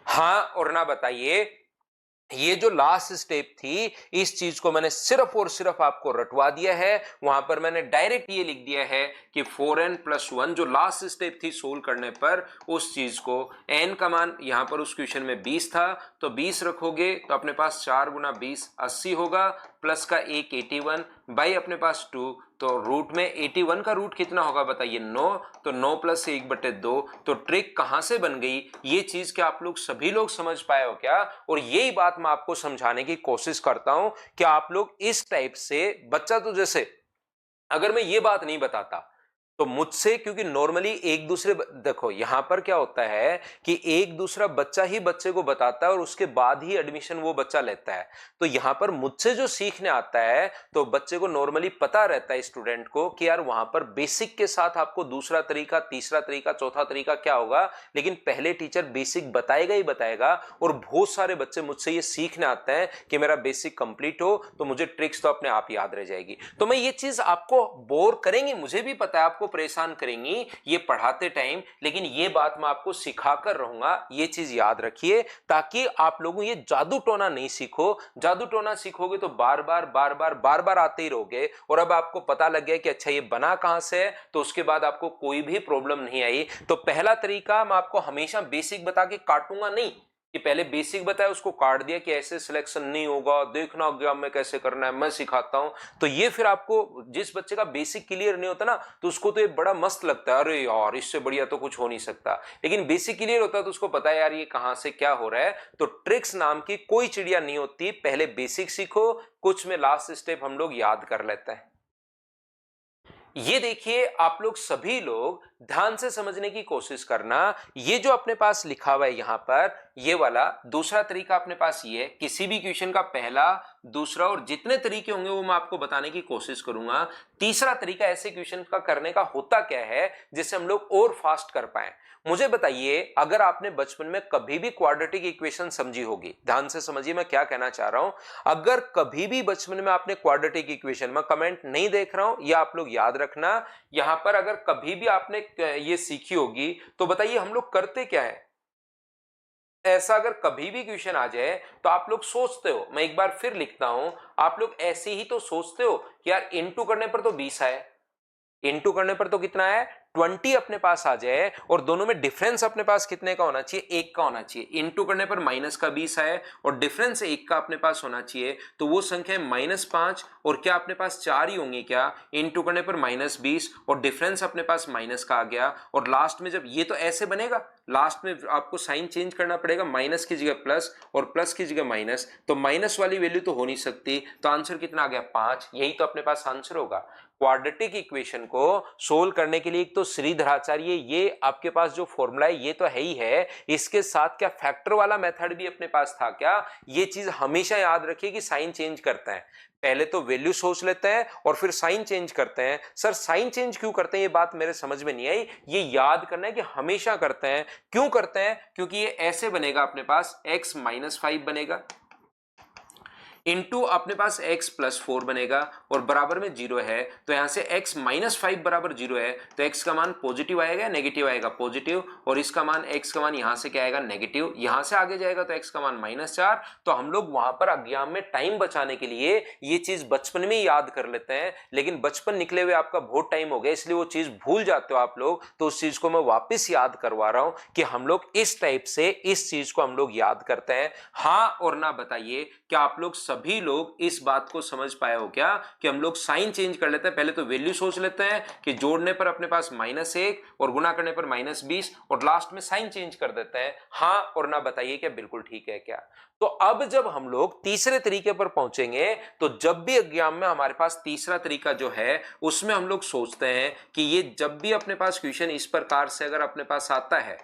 हाँ और ना बताइए। ये जो लास्ट स्टेप थी इस चीज को मैंने सिर्फ और सिर्फ आपको रटवा दिया है। वहां पर मैंने डायरेक्ट ये लिख दिया है कि 4n+1 जो लास्ट स्टेप थी सोल्व करने पर, उस चीज को n का मान यहां पर उस क्वेश्चन में 20 था तो 20 रखोगे तो अपने पास 4 गुना 20 80 होगा, प्लस का 1 81 बाई अपने पास 2, तो रूट में 81 का रूट कितना होगा बताइए 9, तो 9 + 1/2। तो ट्रिक कहां से बन गई, ये चीज क्या आप लोग सभी लोग समझ पाए हो क्या? और यही बात मैं आपको समझाने की कोशिश करता हूं कि आप लोग इस टाइप से, बच्चा तो जैसे अगर मैं ये बात नहीं बताता तो मुझसे, क्योंकि नॉर्मली एक दूसरे, देखो यहां पर क्या होता है कि एक दूसरा बच्चा ही बच्चे को बताता है और उसके बाद ही एडमिशन वो बच्चा लेता है। तो यहां पर मुझसे जो सीखने आता है तो बच्चे को नॉर्मली पता रहता है स्टूडेंट को कि यार वहां पर बेसिक के साथ आपको दूसरा तरीका, तीसरा तरीका, चौथा तरीका क्या होगा, लेकिन पहले टीचर बेसिक बताएगा ही बताएगा। और बहुत सारे बच्चे मुझसे ये सीखने आते हैं कि मेरा बेसिक कंप्लीट हो तो मुझे ट्रिक्स तो अपने आप याद रह जाएगी। तो मैं ये चीज आपको बोर करेंगे, मुझे भी पता है आपको परेशान करेंगी ये पढ़ाते टाइम, लेकिन ये बात मैं आपको सिखाकर रहूंगा, ये चीज याद रखिए ताकि आप लोगों ये जादू टोना नहीं सीखो। जादू टोना सीखोगे तो बार बार आते ही रहोगे। और अब आपको पता लग गया कि अच्छा ये बना कहां से है, तो उसके बाद आपको कोई भी प्रॉब्लम नहीं आई। तो पहला तरीका मैं आपको हमेशा बेसिक बता के काटूंगा नहीं कि पहले बेसिक बताया उसको काट दिया कि ऐसे सिलेक्शन नहीं होगा, देखना एग्जाम में कैसे करना है, मैं सिखाता हूं। तो ये फिर आपको, जिस बच्चे का बेसिक क्लियर नहीं होता ना तो उसको तो ये बड़ा मस्त लगता है, अरे यार इससे बढ़िया तो कुछ हो नहीं सकता। लेकिन बेसिक क्लियर होता है तो उसको पता है यार ये कहां से क्या हो रहा है। तो ट्रिक्स नाम की कोई चिड़िया नहीं होती, पहले बेसिक सीखो, कुछ में लास्ट स्टेप हम लोग याद कर लेते हैं। ये देखिए आप लोग सभी लोग ध्यान से समझने की कोशिश करना। ये जो अपने पास लिखा हुआ है यहां पर, ये वाला दूसरा तरीका अपने पास ये है, किसी भी क्वेश्चन का पहला, दूसरा और जितने तरीके होंगे वो मैं आपको बताने की कोशिश करूंगा। तीसरा तरीका ऐसे क्वेश्चन का करने का होता क्या है जिससे हम लोग और फास्ट कर पाए। मुझे बताइए अगर आपने बचपन में कभी भी क्वाड्रेटिक इक्वेशन समझी होगी, ध्यान से समझिए मैं क्या कहना चाह रहा हूं। अगर कभी भी बचपन में आपने क्वाड्रेटिक इक्वेशन, मैं कमेंट नहीं देख रहा हूं, या आप लोग याद रखना यहां पर, अगर कभी भी आपने ये सीखी होगी तो बताइए हम लोग करते क्या है। ऐसा अगर कभी भी क्वेश्चन आ जाए तो आप लोग सोचते हो, मैं एक बार फिर लिखता हूं, आप लोग ऐसे ही तो सोचते हो कि यार इनटू करने पर तो 20 आए, इनटू करने पर तो कितना है 20 अपने पास आ जाए और दोनों में डिफरेंस अपने पास कितने का होना चाहिए, 1 का होना चाहिए। इनटू करने पर माइनस का 20 आए और डिफरेंस 1 का अपने पास होना चाहिए, तो वो संख्या है -5 और क्या अपने पास 4 ही होंगी क्या, इनटू करने पर -20 और डिफरेंस अपने पास माइनस का आ गया। और लास्ट में जब ये तो ऐसे बनेगा, लास्ट में आपको साइन चेंज करना पड़ेगा, माइनस की जगह प्लस और प्लस की जगह माइनस, तो माइनस वाली वैल्यू तो हो नहीं सकती, तो आंसर कितना आ गया 5। यही तो अपने पास आंसर होगा। क्वाड्रेटिक इक्वेशन को सोल्व करने के लिए एक तो श्रीधराचार्य ये आपके पास जो फॉर्मूला है ये तो है ही है, इसके साथ क्या फैक्टर वाला मेथड भी अपने पास था क्या, ये चीज हमेशा याद रखिए कि साइन चेंज करते हैं, पहले तो वैल्यू सोच लेते हैं और फिर साइन चेंज करते हैं। सर साइन चेंज क्यों करते हैं, ये बात मेरे समझ में नहीं आई, ये याद करना है कि हमेशा करते हैं। क्यों करते हैं, क्योंकि ये ऐसे बनेगा अपने पास x -5 बनेगा इनटू अपने पास x +4 बनेगा और बराबर में 0 है, तो यहां से x -5 बराबर 0 है, तो x का मान पॉजिटिव आएगा नेगेटिव आएगा, पॉजिटिव, और इसका मान x का मान यहां से क्या आएगा नेगेटिव, यहां से आगे जाएगा तो x का मान -4। तो हम लोग वहां पर एग्जाम में टाइम बचाने के लिए ये चीज बचपन में ही याद कर लेते हैं, लेकिन बचपन निकले हुए आपका बहुत टाइम हो गया इसलिए वो चीज भूल जाते हो आप लोग, तो उस चीज को मैं वापस याद करवा रहा हूं कि हम लोग इस टाइप से इस चीज को हम लोग याद करते हैं। हाँ और ना बताइए, क्या आप लोग सभी लोग इस बात को समझ पाए हो क्या कि हम लोग साइन चेंज कर लेते हैं, पहले तो वैल्यू सोच लेते हैं कि जोड़ने पर अपने पास -1 और गुणा करने पर -20 और लास्ट में साइन चेंज कर देते हैं। हाँ और ना बताइए क्या बिल्कुल ठीक है क्या। तो अब जब हम लोग तीसरे तरीके पर पहुंचेंगे, तो जब भी एग्जाम में हमारे पास तीसरा तरीका जो है उसमें हम लोग सोचते हैं कि ये जब भी अपने पास क्वेश्चन इस प्रकार से अगर अपने पास आता है,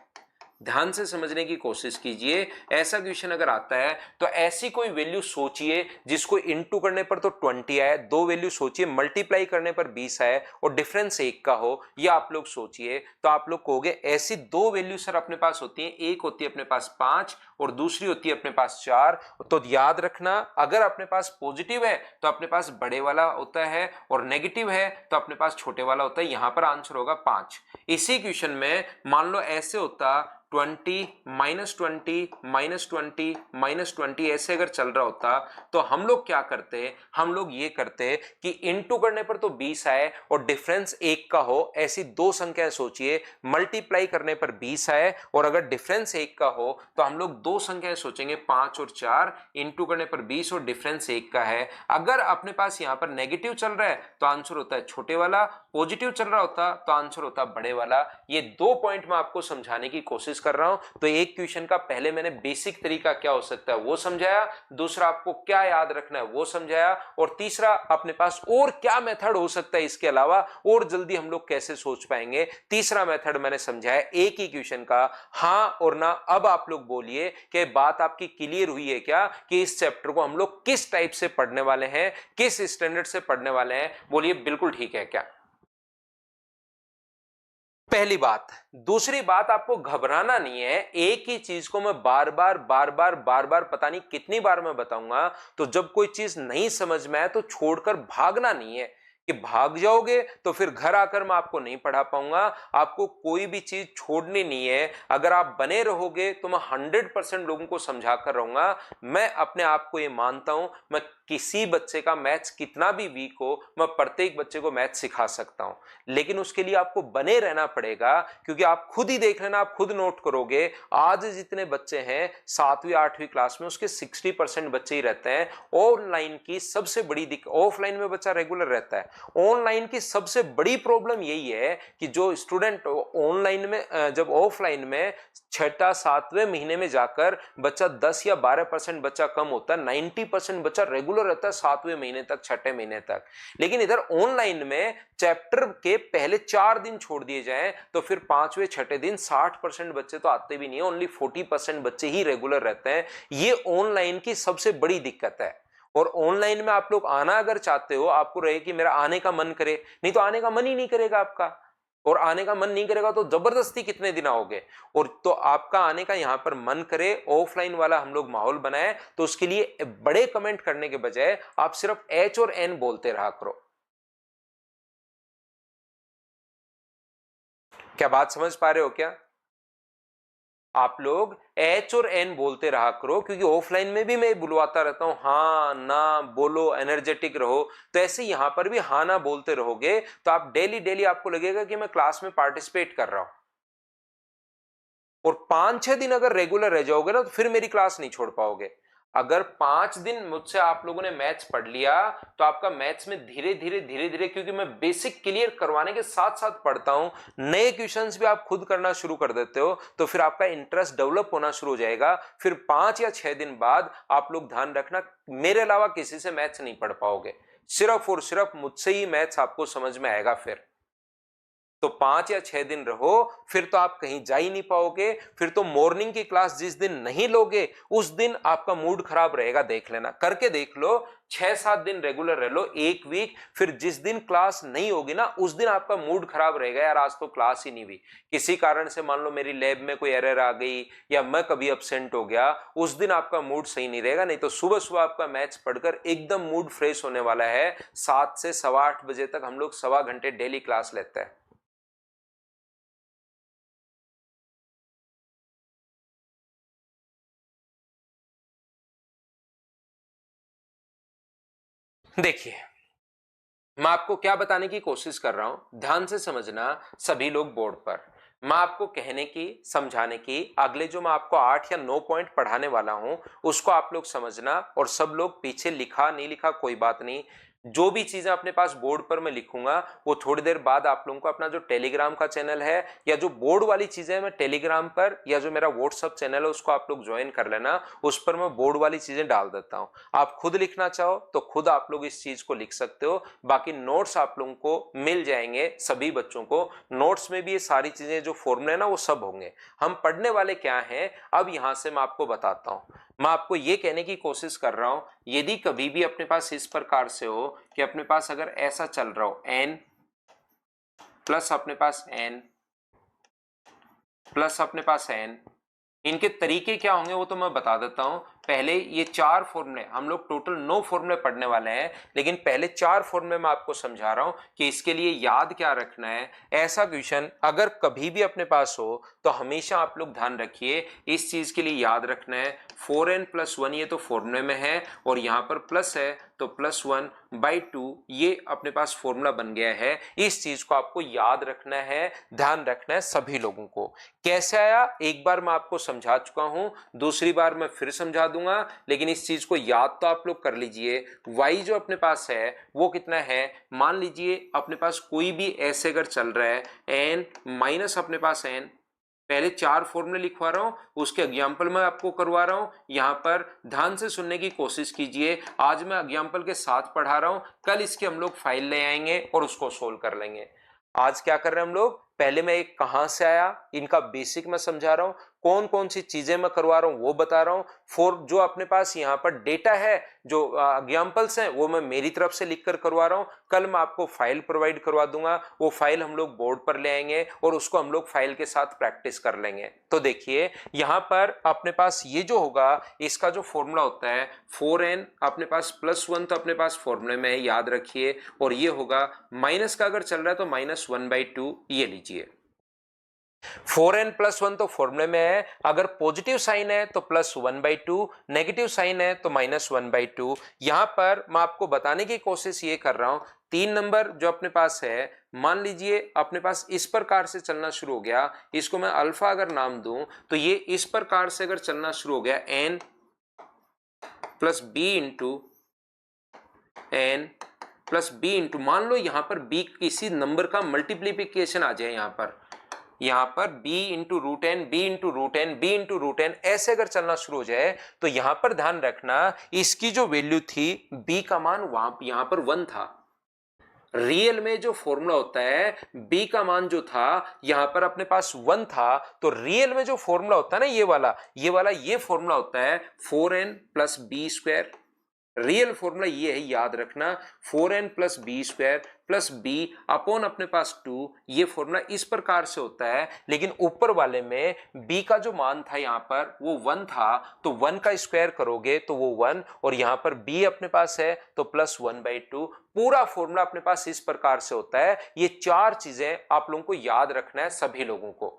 ध्यान से समझने की कोशिश कीजिए, ऐसा क्वेश्चन अगर आता है तो ऐसी कोई वैल्यू सोचिए जिसको इनटू करने पर तो 20 आए, दो वैल्यू सोचिए मल्टीप्लाई करने पर 20 आए और डिफरेंस 1 का हो, या आप लोग सोचिए तो आप लोग कहोगे ऐसी दो वैल्यू सर अपने पास होती है, एक होती है अपने पास 5 और दूसरी होती है अपने पास 4। तो याद रखना, अगर अपने पास पॉजिटिव है तो अपने पास बड़े वाला होता है और नेगेटिव है तो अपने पास छोटे वाला होता है, यहां पर आंसर होगा 5। इसी क्वेश्चन में मान लो ऐसे होता 20 -20 -20 -20 ऐसे अगर चल रहा होता, तो हम लोग क्या करते, हम लोग ये करते कि इनटू करने पर तो 20 आए और डिफरेंस 1 का हो, ऐसी दो संख्याएं सोचिए, मल्टीप्लाई करने पर 20 आए और अगर डिफरेंस 1 का हो तो हम लोग दो संख्याएं सोचेंगे 5 और 4, इनटू करने पर 20 और डिफरेंस 1 का है। अगर अपने पास यहां पर नेगेटिव चल रहा है तो आंसर होता है छोटे वाला, पॉजिटिव चल रहा होता तो आंसर होता बड़े वाला। ये दो पॉइंट मैं आपको समझाने की कोशिश कर रहा हूं। तो एक क्वेश्चन का पहले मैंने बेसिक तरीका क्या हो सकता है वो समझाया, दूसरा आपको क्या याद रखना है वो समझाया, और तीसरा अपने पास और क्या मेथड हो सकता है इसके अलावा, और जल्दी हम लोग कैसे सोच पाएंगे, तीसरा मेथड मैंने समझाया एक ही क्वेश्चन का। हां और ना, अब आप लोग बोलिए कि बात आपकी क्लियर हुई है क्या कि इस चैप्टर को हम लोग किस टाइप से पढ़ने वाले हैं, किस स्टैंडर्ड से पढ़ने वाले हैं, बोलिए बिल्कुल ठीक है क्या। पहली बात। दूसरी बात, आपको घबराना नहीं है, एक ही चीज को मैं बार बार पता नहीं कितनी बार मैं बताऊंगा, तो जब कोई चीज नहीं समझ में आए तो छोड़कर भागना नहीं है, कि भाग जाओगे तो फिर घर आकर मैं आपको नहीं पढ़ा पाऊंगा। आपको कोई भी चीज छोड़नी नहीं है, अगर आप बने रहोगे तो मैं 100% लोगों को समझा कर रहूंगा। मैं अपने आप को ये मानता हूं, मैं किसी बच्चे का मैथ्स कितना भी वीक हो, मैं प्रत्येक बच्चे को मैथ्स सिखा सकता हूं, लेकिन उसके लिए आपको बने रहना पड़ेगा, क्योंकि आप खुद ही देख लेना, आप खुद नोट करोगे, आज जितने बच्चे हैं 7वीं 8वीं क्लास में उसके 60% बच्चे ही रहते हैं। ऑनलाइन की सबसे बड़ी दिक्कत, ऑफलाइन में बच्चा रेगुलर रहता है, ऑनलाइन की सबसे बड़ी प्रॉब्लम यही है कि जो स्टूडेंट ऑनलाइन में जब ऑफलाइन में छठा 7वें महीने में जाकर बच्चा 10 या 12% बच्चा कम होता है, 90% बच्चा रेगुलर रहता है 7वें महीने तक, छठे महीने तक। लेकिन इधर ऑनलाइन में चैप्टर के पहले 4 दिन छोड़ दिए जाएं तो फिर 5वें छठे दिन 60% बच्चे तो आते भी नहीं है, ओनली 40% बच्चे ही रेगुलर रहते हैं। ये ऑनलाइन की सबसे बड़ी दिक्कत है। और ऑनलाइन में आप लोग आना अगर चाहते हो, आपको रहे कि मेरा आने का मन करे, नहीं तो आने का मन ही नहीं करेगा आपका, और आने का मन नहीं करेगा तो जबरदस्ती कितने दिन आओगे। और तो आपका आने का यहां पर मन करे, ऑफलाइन वाला हम लोग माहौल बनाए, तो उसके लिए बड़े कमेंट करने के बजाय आप सिर्फ एच और एन बोलते रहा करो। क्या बात समझ पा रहे हो क्या। आप लोग एच और एन बोलते रहा करो, क्योंकि ऑफलाइन में भी मैं बुलवाता रहता हूं हाँ ना बोलो, एनर्जेटिक रहो। तो ऐसे यहां पर भी हाँ ना बोलते रहोगे तो आप डेली डेली आपको लगेगा कि मैं क्लास में पार्टिसिपेट कर रहा हूं। और 5-6 दिन अगर रेगुलर रह जाओगे ना तो फिर मेरी क्लास नहीं छोड़ पाओगे। अगर 5 दिन मुझसे आप लोगों ने मैथ्स पढ़ लिया तो आपका मैथ्स में धीरे धीरे, क्योंकि मैं बेसिक क्लियर करवाने के साथ साथ पढ़ता हूं, नए क्वेश्चंस भी आप खुद करना शुरू कर देते हो, तो फिर आपका इंटरेस्ट डेवलप होना शुरू हो जाएगा। फिर 5 या 6 दिन बाद आप लोग ध्यान रखना, मेरे अलावा किसी से मैथ्स नहीं पढ़ पाओगे, सिर्फ और सिर्फ मुझसे ही मैथ्स आपको समझ में आएगा। तो 5 या 6 दिन रहो, फिर तो आप कहीं जा ही नहीं पाओगे। फिर तो मॉर्निंग की क्लास जिस दिन नहीं लोगे उस दिन आपका मूड खराब रहेगा, देख लेना, करके देख लो। 6-7 दिन रेगुलर रह लो, एक वीक, फिर जिस दिन क्लास नहीं होगी ना उस दिन आपका मूड खराब रहेगा, यार आज तो क्लास ही नहीं हुई, किसी कारण से मान लो मेरी लैब में कोई एरर आ गई या मैं कभी अब्सेंट हो गया, उस दिन आपका मूड सही नहीं रहेगा। नहीं तो सुबह सुबह आपका मैथ्स पढ़कर एकदम मूड फ्रेश होने वाला है। 7 से 8:15 तक हम लोग 1.25 घंटे डेली क्लास लेते हैं। देखिए, मैं आपको क्या बताने की कोशिश कर रहा हूं, ध्यान से समझना सभी लोग बोर्ड पर। मैं आपको कहने की, समझाने की, अगले जो मैं आपको 8 या 9 पॉइंट पढ़ाने वाला हूं उसको आप लोग समझना, और सब लोग पीछे लिखा नहीं लिखा कोई बात नहीं, जो भी चीजें अपने पास बोर्ड पर मैं लिखूंगा वो थोड़ी देर बाद आप लोगों को अपना जो टेलीग्राम का चैनल है या जो बोर्ड वाली चीजें मैं टेलीग्राम पर या जो मेरा व्हाट्सअप चैनल है उसको आप लोग ज्वाइन कर लेना, उस पर मैं बोर्ड वाली चीजें डाल देता हूं। आप खुद लिखना चाहो तो खुद आप लोग इस चीज को लिख सकते हो, बाकी नोट्स आप लोगों को मिल जाएंगे, सभी बच्चों को नोट्स में भी ये सारी चीजें जो फॉर्मूले है ना वो सब होंगे। हम पढ़ने वाले क्या हैं अब यहां से मैं आपको बताता हूं। मैं आपको ये कहने की कोशिश कर रहा हूं, यदि कभी भी अपने पास इस प्रकार से हो कि अपने पास अगर ऐसा चल रहा हो n प्लस अपने पास n प्लस अपने पास n, इनके तरीके क्या होंगे वो तो मैं बता देता हूं। पहले ये 4 फॉर्मूले, हम लोग टोटल 9 फॉर्मूले पढ़ने वाले हैं, लेकिन पहले 4 फॉर्मूले मैं आपको समझा रहा हूं कि इसके लिए याद क्या रखना है। ऐसा क्वेश्चन अगर कभी भी अपने पास हो तो हमेशा आप लोग ध्यान रखिए, इस चीज के लिए याद रखना है 4n+1, ये तो फॉर्मूले में है, और यहां पर प्लस है तो +1/2 ये अपने पास फॉर्मूला बन गया है। इस चीज को आपको याद रखना है, ध्यान रखना है सभी लोगों को। कैसे आया एक बार मैं आपको समझा चुका हूं, दूसरी बार मैं फिर समझा दूंगा, लेकिन इस चीज को याद तो आप लोग कर लीजिए। y जो अपने पास है वो कितना है, मान लीजिए अपने पास कोई भी ऐसे अगर चल रहा है n माइनस अपने पास n, पहले 4 फॉर्मूले लिखवा रहा हूं, उसके एग्जाम्पल मैं आपको करवा रहा हूं, यहां पर ध्यान से सुनने की कोशिश कीजिए। आज मैं एग्जाम्पल के साथ पढ़ा रहा हूं, कल इसके हम लोग फाइल ले आएंगे और उसको सोल्व कर लेंगे। आज क्या कर रहे हैं हम लोग, पहले मैं एक कहां से आया इनका बेसिक मैं समझा रहा हूं, कौन कौन सी चीजें मैं करवा रहा हूं वो बता रहा हूं। फॉर जो अपने पास यहां पर डेटा है, जो एग्जाम्पल्स हैं वो मैं मेरी तरफ से लिखकर करवा रहा हूं। कल मैं आपको फाइल प्रोवाइड करवा दूंगा, वो फाइल हम लोग बोर्ड पर ले आएंगे और उसको हम लोग फाइल के साथ प्रैक्टिस कर लेंगे। तो देखिए यहां पर अपने पास ये जो होगा इसका जो फॉर्मूला होता है 4n अपने पास +1 तो अपने पास फॉर्मूले में है, याद रखिए, और ये होगा माइनस का अगर चल रहा है तो -1/2, ये लीजिए। 4n+1 तो फॉर्मूले में है, अगर पॉजिटिव साइन है तो +1/2, नेगेटिव साइन है तो -1/2। यहां पर मैं आपको बताने की कोशिश ये कर रहा हूं, 3 नंबर जो अपने पास है, मान लीजिए अपने पास इस प्रकार से चलना शुरू हो गया, इसको मैं अल्फा अगर नाम दूं तो ये इस प्रकार से अगर चलना शुरू हो गया n plus b into n plus b into, मान लो यहां पर b किसी नंबर का मल्टीप्लीकेशन आ जाए, यहां पर b into root n, b into root n, b into root n, ऐसे अगर चलना शुरू हो जाए तो यहां पर ध्यान रखना इसकी जो वैल्यू थी b का मान वहां यहां पर 1 था। रियल में जो फॉर्मूला होता है b का मान जो था यहां पर अपने पास 1 था, तो रियल में जो फॉर्मूला होता है ना ये फॉर्मूला होता है 4n+b²। रियल फॉर्मूला ये है, याद रखना, 4n+b² प्लस b अपॉन अपने पास 2, ये फॉर्मूला इस प्रकार से होता है। लेकिन ऊपर वाले में b का जो मान था यहां पर वो 1 था, तो 1 का स्क्वायर करोगे तो वो 1, और यहां पर b अपने पास है तो +1/2। पूरा फॉर्मूला अपने पास इस प्रकार से होता है। ये 4 चीजें आप लोगों को याद रखना है सभी लोगों को।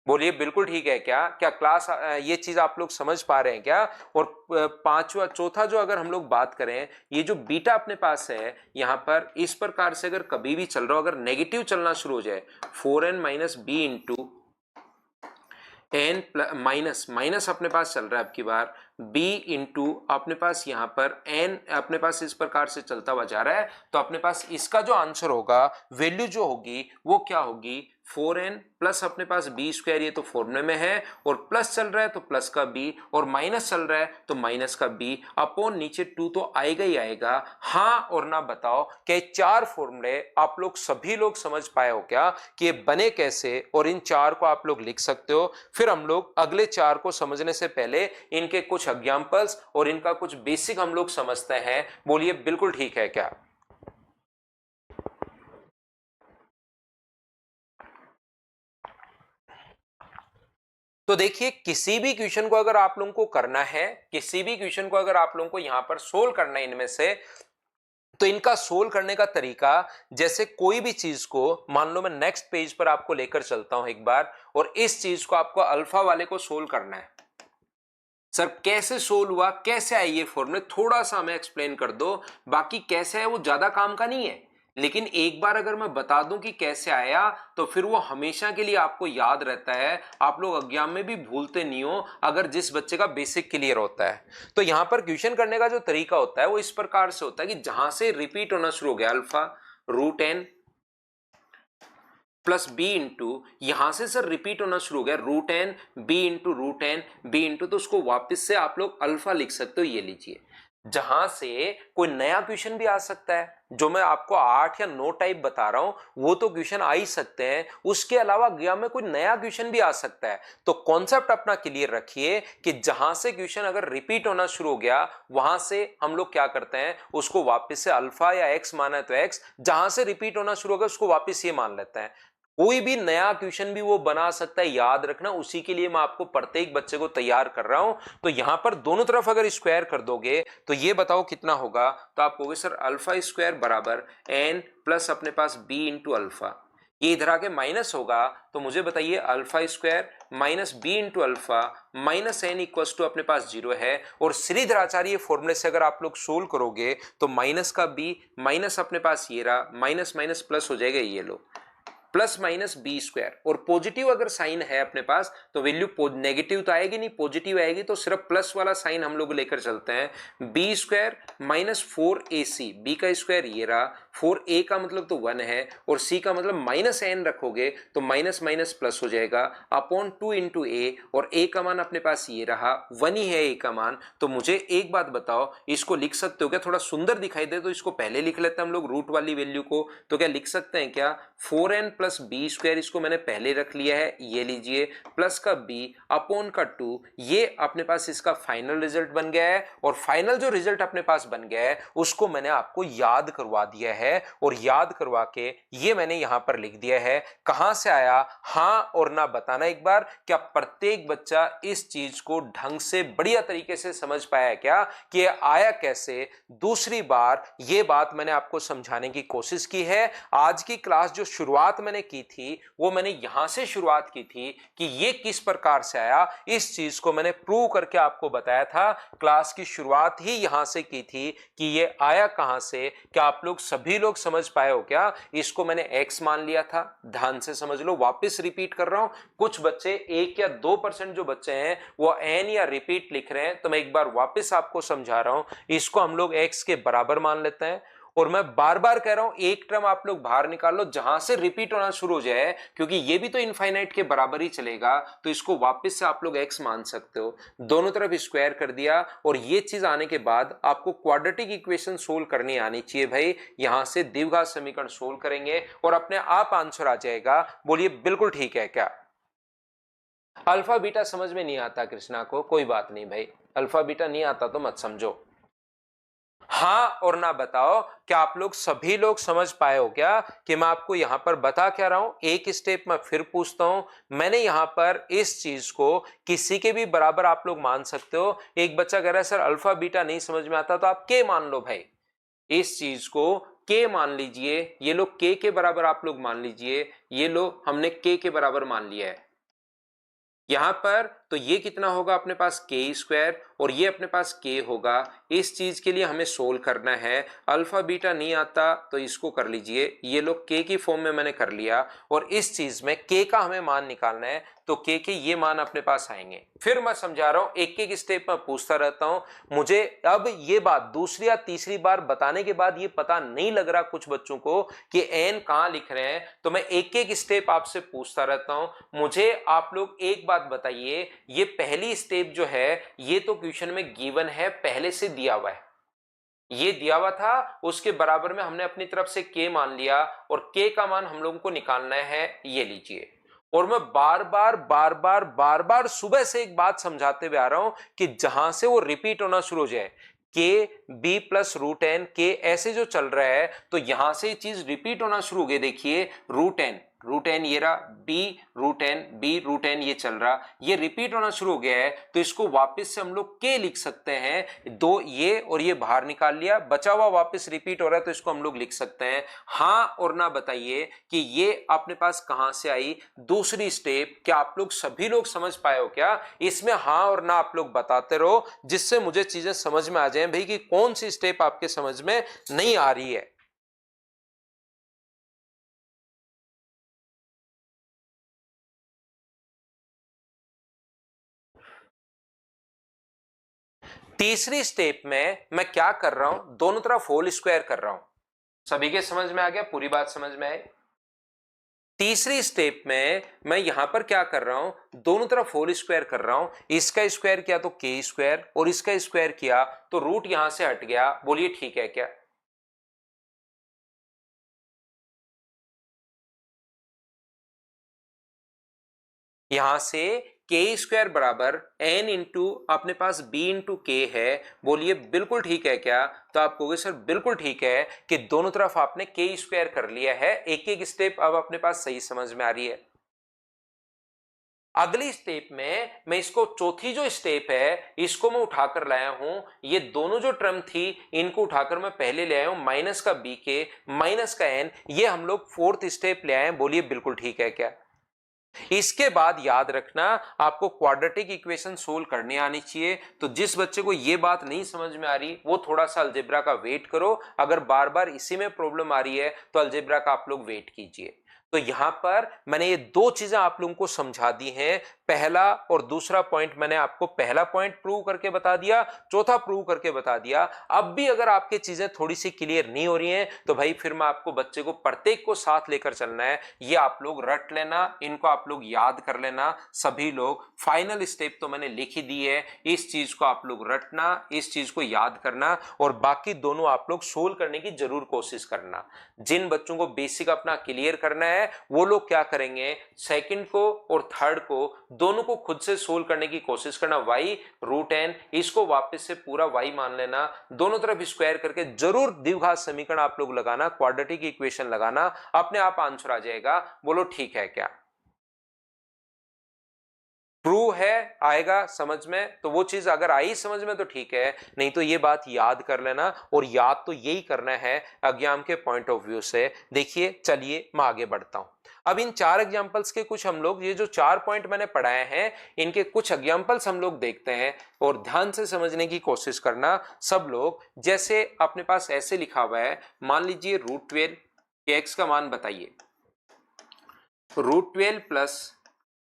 बोलिए बिल्कुल ठीक है क्या? क्या क्लास ये चीज आप लोग समझ पा रहे हैं क्या? और पांचवा चौथा जो अगर हम लोग बात करें, ये जो बीटा अपने पास है यहाँ पर इस प्रकार से अगर कभी भी चल रहा हो, अगर नेगेटिव चलना शुरू हो जाए 4n minus b into n minus minus अपने पास चल रहा है, अब की बार b इंटू अपने पास यहाँ पर n अपने पास इस प्रकार से चलता हुआ जा रहा है, तो अपने पास इसका जो आंसर होगा, वैल्यू जो होगी वो क्या होगी, 4n प्लस अपने पास बी स्क्वायर, ये तो फॉर्मूले में है, और प्लस चल रहा है तो प्लस का b, और माइनस चल रहा है तो माइनस का b, अपॉन नीचे 2 तो आएगा ही आएगा। हाँ और ना बताओ कि चार फॉर्मूले आप लोग सभी लोग समझ पाए हो क्या कि ये बने कैसे, और इन चार को आप लोग लिख सकते हो। फिर हम लोग अगले चार को समझने से पहले इनके कुछ एग्जांपल्स और इनका कुछ बेसिक हम लोग समझते हैं। बोलिए बिल्कुल ठीक है क्या? तो देखिए, किसी भी क्वेश्चन को अगर आप लोगों को करना है, किसी भी क्वेश्चन को अगर आप लोगों को यहां पर सोल्व करना है इनमें से, तो इनका सोल्व करने का तरीका, जैसे कोई भी चीज को मान लो मैं नेक्स्ट पेज पर आपको लेकर चलता हूं एक बार, और इस चीज को आपको अल्फा वाले को सोल्व करना है। सर कैसे सोल्व हुआ, कैसे आई ये फॉर्मूले, थोड़ा सा हमें एक्सप्लेन कर दो। बाकी कैसे है वो ज्यादा काम का नहीं है, लेकिन एक बार अगर मैं बता दूं कि कैसे आया, तो फिर वो हमेशा के लिए आपको याद रहता है, आप लोग एग्जाम में भी भूलते नहीं हो, अगर जिस बच्चे का बेसिक क्लियर होता है। तो यहां पर क्वेश्चन करने का जो तरीका होता है वो इस प्रकार से होता है कि जहां से रिपीट होना शुरू हो गया alpha root n plus b into, यहां से सर रिपीट होना शुरू हो गया root n b into root n b into, तो उसको वापस से आप लोग अल्फा लिख सकते हो, ये लीजिए। जहां से कोई नया क्वेश्चन भी आ सकता है, जो मैं आपको 8 या 9 टाइप बता रहा हूं वो तो क्वेश्चन आ ही सकते हैं, उसके अलावा एग्जाम में कोई नया क्वेश्चन भी आ सकता है। तो कॉन्सेप्ट अपना क्लियर रखिए कि जहां से क्वेश्चन अगर रिपीट होना शुरू हो गया, वहां से हम लोग क्या करते हैं, उसको वापस से अल्फा या एक्स माना है तो एक्स, जहां से रिपीट होना शुरू हो गया उसको वापस ये मान लेते हैं। कोई भी नया क्वेश्चन भी वो बना सकता है, याद रखना, उसी के लिए मैं आपको प्रत्येक बच्चे को तैयार कर रहा हूं। तो यहां पर दोनों तरफ अगर स्क्वायर कर दोगे तो ये बताओ कितना होगा, तो आप कहोगे सर अल्फा स्क्वायर बराबर एन प्लस अपने पास बी इंटू अल्फा, ये इधर आके माइनस होगा, तो मुझे बताइए alpha square minus b into alpha minus n equal to अपने पास 0 है। और श्रीधराचार्य फॉर्मूले से अगर आप लोग सोल्व करोगे तो माइनस का बी माइनस अपने पास ये रहा, माइनस माइनस प्लस हो जाएगा, ये लो प्लस माइनस बी स्क्वायर, और पॉजिटिव अगर साइन है अपने पास तो वैल्यू नेगेटिव तो आएगी नहीं, पॉजिटिव आएगी, तो सिर्फ प्लस वाला साइन हम लोग लेकर चलते हैं। B square minus 4ac, b का स्क्वायर ये रहा, 4a का मतलब तो 1 है, और c का मतलब माइनस एन रखोगे तो माइनस माइनस प्लस हो जाएगा, अपॉन 2 इंटू ए, और a का मान अपने पास ये रहा, 1 ही है a का मान। तो मुझे एक बात बताओ, इसको लिख सकते हो क्या, थोड़ा सुंदर दिखाई दे तो इसको पहले लिख लेते हैं हम लोग रूट वाली वैल्यू को, तो क्या लिख सकते हैं क्या, 4n प्लस बी स्क्वायर, इसको मैंने पहले रख लिया है, ये लीजिए, प्लस का b अपॉन का 2, ये अपने पास इसका फाइनल रिजल्ट बन गया है। और फाइनल जो रिजल्ट अपने पास बन गया है उसको मैंने आपको याद करवा दिया है, और याद करवा के ये मैंने यहां पर लिख दिया है। कहां से आया, हाँ और ना बताना एक बार, क्या प्रत्येक बच्चा इस चीज को ढंग से बढ़िया तरीके से समझ पाया क्या कि ये आया कैसे। दूसरी बार ये बात मैंने आपको समझाने की कोशिश की है। आज की क्लास जो शुरुआत मैंने की थी वो मैंने यहां से शुरुआत की थी कि ये किस प्रकार से आया, इस चीज को मैंने प्रूव करके आपको बताया था। क्लास की शुरुआत ही यहां से की थी कि ये आया कहां से। क्या आप लोग सभी लोग समझ पाए हो क्या? इसको मैंने x मान लिया था, ध्यान से समझ लो, वापस रिपीट कर रहा हूं। कुछ बच्चे 1 या 2% जो बच्चे हैं वो n या रिपीट लिख रहे हैं, तो मैं एक बार वापस आपको समझा रहा हूं, इसको हम लोग x के बराबर मान लेते हैं। और मैं बार बार कह रहा हूं एक टर्म आप लोग बाहर निकाल लो जहां से रिपीट होना शुरू हो जाए, क्योंकि ये भी तो इनफाइनाइट के बराबर ही चलेगा, तो इसको वापस से आप लोग x मान सकते हो। दोनों तरफ स्क्वायर कर दिया, और ये चीज आने के बाद आपको क्वाड्रेटिक इक्वेशन सोल्व करनी आनी चाहिए भाई। यहां से द्विघात समीकरण सोल्व करेंगे और अपने आप आंसर आ जाएगा। बोलिए बिल्कुल ठीक है क्या? अल्फा बीटा समझ में नहीं आता कृष्णा को, कोई बात नहीं भाई, अल्फा बीटा नहीं आता तो मत समझो। हाँ और ना बताओ, क्या आप लोग सभी लोग समझ पाए हो क्या कि मैं आपको यहां पर बता क्या रहा हूं। एक स्टेप मैं फिर पूछता हूं, मैंने यहां पर इस चीज को किसी के भी बराबर आप लोग मान सकते हो। एक बच्चा कह रहा है सर अल्फा बीटा नहीं समझ में आता, तो आप के मान लो भाई, इस चीज को के मान लीजिए, ये लो के बराबर आप लोग मान लीजिए, ये लो हमने के बराबर मान लिया है। यहां पर तो ये कितना होगा अपने पास के स्क्वायर और ये अपने पास के होगा। इस चीज के लिए हमें सोल्व करना है। अल्फा बीटा नहीं आता तो इसको कर लीजिए, ये लोग के की फॉर्म में मैंने कर लिया और इस चीज में के का हमें मान निकालना है तो के ये मान अपने पास आएंगे। फिर मैं समझा रहा हूं, एक एक स्टेप में पूछता रहता हूं। मुझे अब ये बात दूसरी या तीसरी बार बताने के बाद ये पता नहीं लग रहा कुछ बच्चों को कि एन कहां लिख रहे हैं, तो मैं एक एक स्टेप आपसे पूछता रहता हूं। मुझे आप लोग एक बात बताइए, ये पहली स्टेप जो है ये तो क्वेश्चन में गिवन है, पहले से दिया हुआ है, ये दिया हुआ था, उसके बराबर में हमने अपनी तरफ से के मान लिया और के का मान हम लोगों को निकालना है, ये लीजिए। और मैं बार बार सुबह से एक बात समझाते हुए आ रहा हूं कि जहां से वो रिपीट होना शुरू हो जाए, के बी प्लस रूट एन के ऐसे जो चल रहा है, तो यहां से ये चीज रिपीट होना शुरू हो गई। देखिए रूट एन ये रहा, बी रूट एन ये चल रहा, ये रिपीट होना शुरू हो गया है, तो इसको वापस से हम लोग के लिख सकते हैं। दो ये और ये बाहर निकाल लिया, बचा हुआ वापस रिपीट हो रहा है, तो इसको हम लोग लिख सकते हैं। हाँ और ना बताइए कि ये अपने पास कहां से आई दूसरी स्टेप। क्या आप लोग सभी लोग समझ पाए हो क्या? इसमें हाँ और ना आप लोग बताते रहो, जिससे मुझे चीजें समझ में आ जाए भाई कि कौन सी स्टेप आपके समझ में नहीं आ रही है। तीसरी स्टेप में मैं क्या कर रहा हूं, दोनों तरफ होल स्क्वायर कर रहा हूं। सभी के समझ में आ गया? पूरी बात समझ में आई? तीसरी स्टेप में मैं यहां पर क्या कर रहा हूं, दोनों तरफ होल स्क्वायर कर रहा हूं। इसका स्क्वायर किया तो के स्क्वायर और इसका स्क्वायर किया तो रूट यहां से हट गया। बोलिए ठीक है क्या? यहां से के स्क्वायर बराबर एन इंटू अपने पास बी इंटू के है। बोलिए बिल्कुल ठीक है क्या? तो आप कहोगे सर बिल्कुल ठीक है कि दोनों तरफ आपने के स्क्वायर कर लिया है। एक एक स्टेप अब अपने पास सही समझ में आ रही है। अगली स्टेप में मैं इसको, चौथी जो स्टेप है इसको मैं उठाकर लाया हूं। ये दोनों जो टर्म थी इनको उठाकर मैं पहले ले आया हूं, माइनस का बी के माइनस का एन, ये हम लोग फोर्थ स्टेप ले आए हैं। बोलिए बिल्कुल ठीक है क्या? इसके बाद याद रखना आपको क्वाड्रेटिक इक्वेशन सोल्व करने आनी चाहिए। तो जिस बच्चे को ये बात नहीं समझ में आ रही वो थोड़ा सा अलजेब्रा का वेट करो। अगर बार बार इसी में प्रॉब्लम आ रही है तो अलजेब्रा का आप लोग वेट कीजिए। तो यहां पर मैंने ये दो चीजें आप लोगों को समझा दी हैं। पहला और दूसरा पॉइंट मैंने आपको, पहला पॉइंट प्रूव करके बता दिया, चौथा प्रूव करके बता दिया। अब भी अगर आपकी चीजें थोड़ी सी क्लियर नहीं हो रही हैं तो भाई फिर मैं आपको, बच्चे को प्रत्येक को साथ लेकर चलना है। ये आप लोग रट लेना, इनको आप लोग याद कर लेना सभी लोग। फाइनल स्टेप तो मैंने लिख ही दी है, इस चीज को आप लोग रटना, इस चीज को याद करना और बाकी दोनों आप लोग सोल्व करने की जरूर कोशिश करना। जिन बच्चों को बेसिक अपना क्लियर करना है वो लोग क्या करेंगे, सेकंड को और थर्ड को दोनों को खुद से सोल्व करने की कोशिश करना। y रूट एन, इसको वापस से पूरा y मान लेना, दोनों तरफ स्क्वायर करके जरूर द्विघात समीकरण आप लोग लगाना, क्वाड्रेटिक इक्वेशन लगाना, अपने आप आंसर आ जाएगा। बोलो ठीक है क्या? ट्रू है? आएगा समझ में? तो वो चीज अगर आई समझ में तो ठीक है, नहीं तो ये बात याद कर लेना। और याद तो यही करना है एग्जाम के पॉइंट ऑफ व्यू से। देखिए चलिए मैं आगे बढ़ता हूं। अब इन चार एग्जांपल्स के कुछ हम लोग, ये जो चार पॉइंट मैंने पढ़ाए हैं इनके कुछ एग्जांपल्स हम लोग देखते हैं और ध्यान से समझने की कोशिश करना सब लोग। जैसे अपने पास ऐसे लिखा हुआ है, मान लीजिए √12 के एक्स का मान बताइए।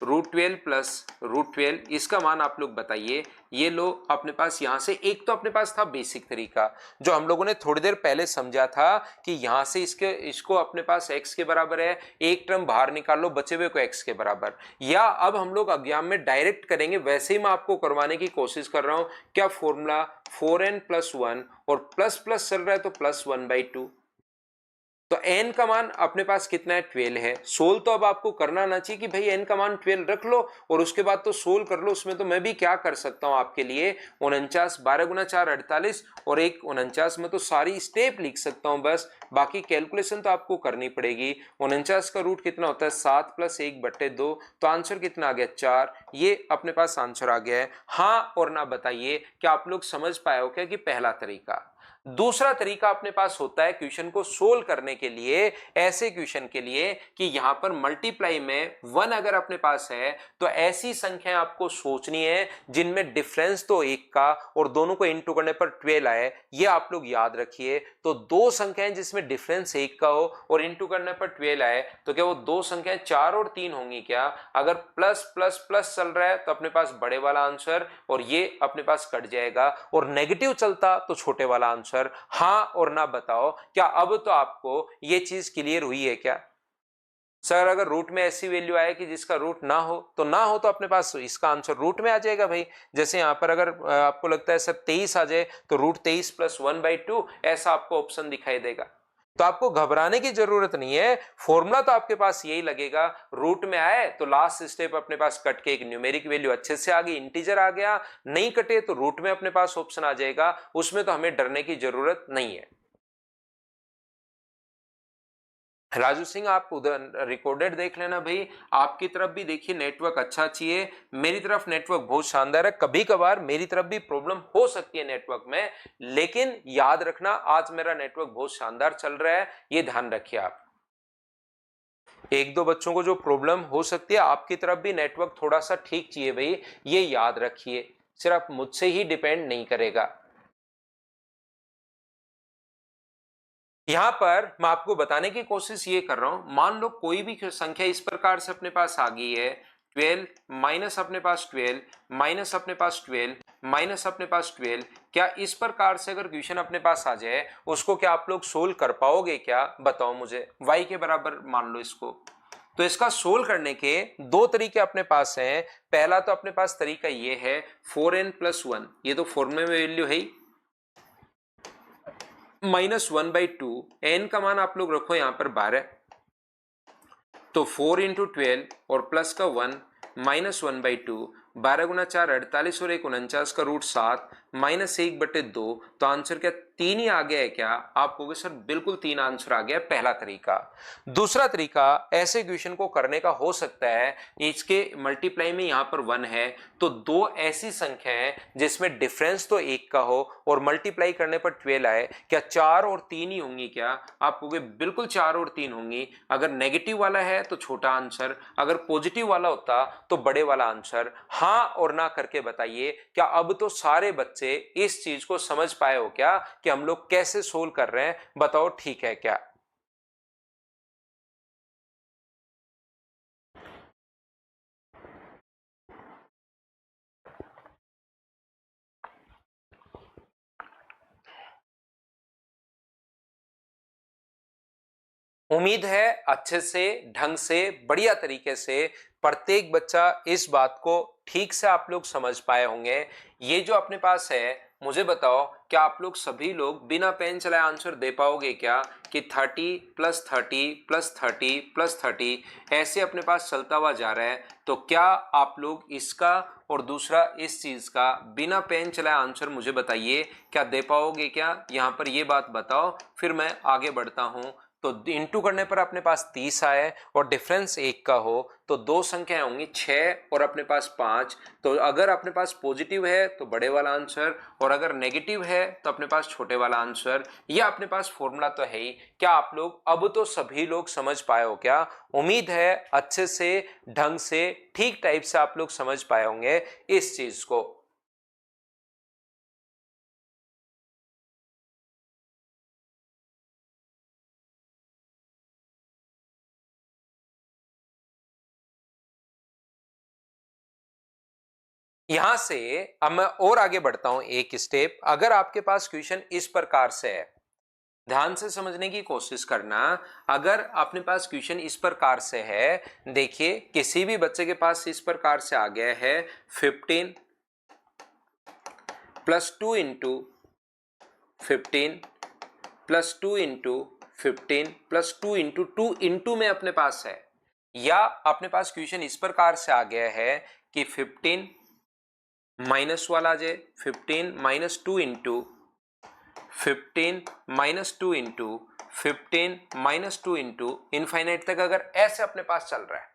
√12 इसका मान आप लोग बताइए। ये लो अपने पास, यहां से एक तो अपने पास था बेसिक तरीका जो हम लोगों ने थोड़ी देर पहले समझा था कि यहां से इसको अपने पास x के बराबर है, एक टर्म बाहर निकाल लो, बचे हुए को x के बराबर। या अब हम लोग एग्जाम में डायरेक्ट करेंगे, वैसे ही मैं आपको करवाने की कोशिश कर रहा हूं। क्या फॉर्मूला 4n+1 और प्लस प्लस चल रहा है तो +1/2। तो n का मान अपने पास कितना है, 12 है। सोल्व तो अब आपको करना ना चाहिए कि भाई n का मान 12 रख लो और उसके बाद तो सोल्व कर लो। उसमें तो मैं भी क्या कर सकता हूं आपके लिए, 49, 12 गुना 4 48 और एक 49 में तो सारी स्टेप लिख सकता हूं बस। बाकी कैलकुलेशन तो आपको करनी पड़ेगी। 49 का रूट कितना होता है, 7 + 1/2। तो आंसर कितना आ गया, 4। ये अपने पास आंसर आ गया है। हाँ और ना बताइए कि आप लोग समझ पाए हो क्या कि पहला तरीका। दूसरा तरीका अपने पास होता है क्वेश्चन को सोल्व करने के लिए, ऐसे क्वेश्चन के लिए कि यहां पर मल्टीप्लाई में 1 अगर अपने पास है तो ऐसी संख्या आपको सोचनी है जिनमें डिफरेंस तो 1 का और दोनों को इनटू करने पर 12 आए। ये आप लोग याद रखिए। तो दो संख्याएं जिसमें डिफरेंस 1 का हो और इनटू करने पर 12 आए तो क्या वो दो संख्याएं 4 और 3 होंगी क्या? अगर प्लस प्लस प्लस चल रहा है तो अपने पास बड़े वाला आंसर और ये अपने पास कट जाएगा, और नेगेटिव चलता तो छोटे वाला आंसर। हाँ और ना बताओ, क्या अब तो आपको ये चीज क्लियर हुई है क्या? सर अगर रूट में ऐसी वैल्यू आए कि जिसका रूट ना हो तो अपने पास इसका आंसर रूट में आ जाएगा भाई। जैसे यहां पर अगर आपको लगता है सर 23 आ जाए तो रूट 23 प्लस 1/2 ऐसा आपको ऑप्शन दिखाई देगा। तो आपको घबराने की जरूरत नहीं है, फॉर्मूला तो आपके पास यही लगेगा। रूट में आए तो लास्ट स्टेप अपने पास कट के एक न्यूमेरिक वैल्यू अच्छे से आ गई, इंटीजर आ गया। नहीं कटे तो रूट में अपने पास ऑप्शन आ जाएगा, उसमें तो हमें डरने की जरूरत नहीं है। राजू सिंह आप उधर रिकॉर्डेड देख लेना भाई, आपकी तरफ भी देखिए नेटवर्क अच्छा चाहिए, मेरी तरफ नेटवर्क बहुत शानदार है। कभी कभार मेरी तरफ भी प्रॉब्लम हो सकती है नेटवर्क में, लेकिन याद रखना आज मेरा नेटवर्क बहुत शानदार चल रहा है, ये ध्यान रखिए आप। एक दो बच्चों को जो प्रॉब्लम हो सकती है, आपकी तरफ भी नेटवर्क थोड़ा सा ठीक चाहिए भाई, ये याद रखिए, सिर्फ मुझसे ही डिपेंड नहीं करेगा। यहां पर मैं आपको बताने की कोशिश ये कर रहा हूं, मान लो कोई भी संख्या इस प्रकार से अपने पास आ गई है 12 माइनस अपने पास 12 माइनस अपने पास 12 माइनस अपने पास 12। क्या इस प्रकार से अगर क्वेश्चन अपने पास आ जाए उसको क्या आप लोग सोल्व कर पाओगे क्या? बताओ मुझे। y के बराबर मान लो इसको, तो इसका सोल्व करने के दो तरीके अपने पास हैं। पहला तो अपने पास तरीका ये है 4n+1, ये तो फॉर्मूले में वैल्यू है ही, -1/2, n का मान आप लोग रखो यहां पर 12, तो 4 × 12 और प्लस का 1 -1/2, 12 × 4 48 और 1 49 का रूट 7 -1/2। तो आंसर क्या 3 ही आ गया है क्या? आप कहोगे सर बिल्कुल 3 आंसर आ गया। पहला तरीका। दूसरा तरीका ऐसे क्वेश्चन को करने का हो सकता है, इसके मल्टीप्लाई में यहां पर 1 है तो दो ऐसी संख्या है जिसमें डिफरेंस तो 1 का हो और मल्टीप्लाई करने पर 12 आए, क्या 4 और 3 ही होंगी क्या? आप कहोगे बिल्कुल 4 और 3 होंगी। अगर नेगेटिव वाला है तो छोटा आंसर, अगर पॉजिटिव वाला होता तो बड़े वाला आंसर। हाँ और ना करके बताइए, क्या अब तो सारे बच्चे इस चीज को समझ पाए हो क्या कि हम लोग कैसे सोल्व कर रहे हैं? बताओ ठीक है क्या? उम्मीद है अच्छे से, ढंग से, बढ़िया तरीके से प्रत्येक बच्चा इस बात को ठीक से आप लोग समझ पाए होंगे। ये जो अपने पास है, मुझे बताओ क्या आप लोग सभी लोग बिना पेन चलाए आंसर दे पाओगे क्या कि 30 + 30 + 30 + 30 ऐसे अपने पास चलता हुआ जा रहा है? तो क्या आप लोग इसका और दूसरा इस चीज का बिना पेन चलाए आंसर मुझे बताइए, क्या दे पाओगे क्या? यहां पर ये बात बताओ, फिर मैं आगे बढ़ता हूं। तो इंटू करने पर अपने पास 30 आए और डिफरेंस 1 का हो तो दो संख्याएं होंगी 6 और अपने पास 5। तो अगर अपने पास पॉजिटिव है तो बड़े वाला आंसर, और अगर नेगेटिव है तो अपने पास छोटे वाला आंसर। यह अपने पास फॉर्मूला तो है ही। क्या आप लोग अब तो सभी लोग समझ पाए हो क्या? उम्मीद है अच्छे से, ढंग से, ठीक टाइप से आप लोग समझ पाए होंगे इस चीज को। यहां से अब मैं और आगे बढ़ता हूं एक स्टेप। अगर आपके पास क्वेश्चन इस प्रकार से है, ध्यान से समझने की कोशिश करना। अगर अपने पास क्वेश्चन इस प्रकार से है, देखिए किसी भी बच्चे के पास इस प्रकार से आ गया है 15 + 2 × 15 + 2 × 15 + 2 × 2 × में अपने पास है, या अपने पास क्वेश्चन इस प्रकार से आ गया है कि 15 माइनस वाला आ जाए 15 - 2 × 15 - 2 × 15 - 2 × इनफाइनाइट तक अगर ऐसे अपने पास चल रहा है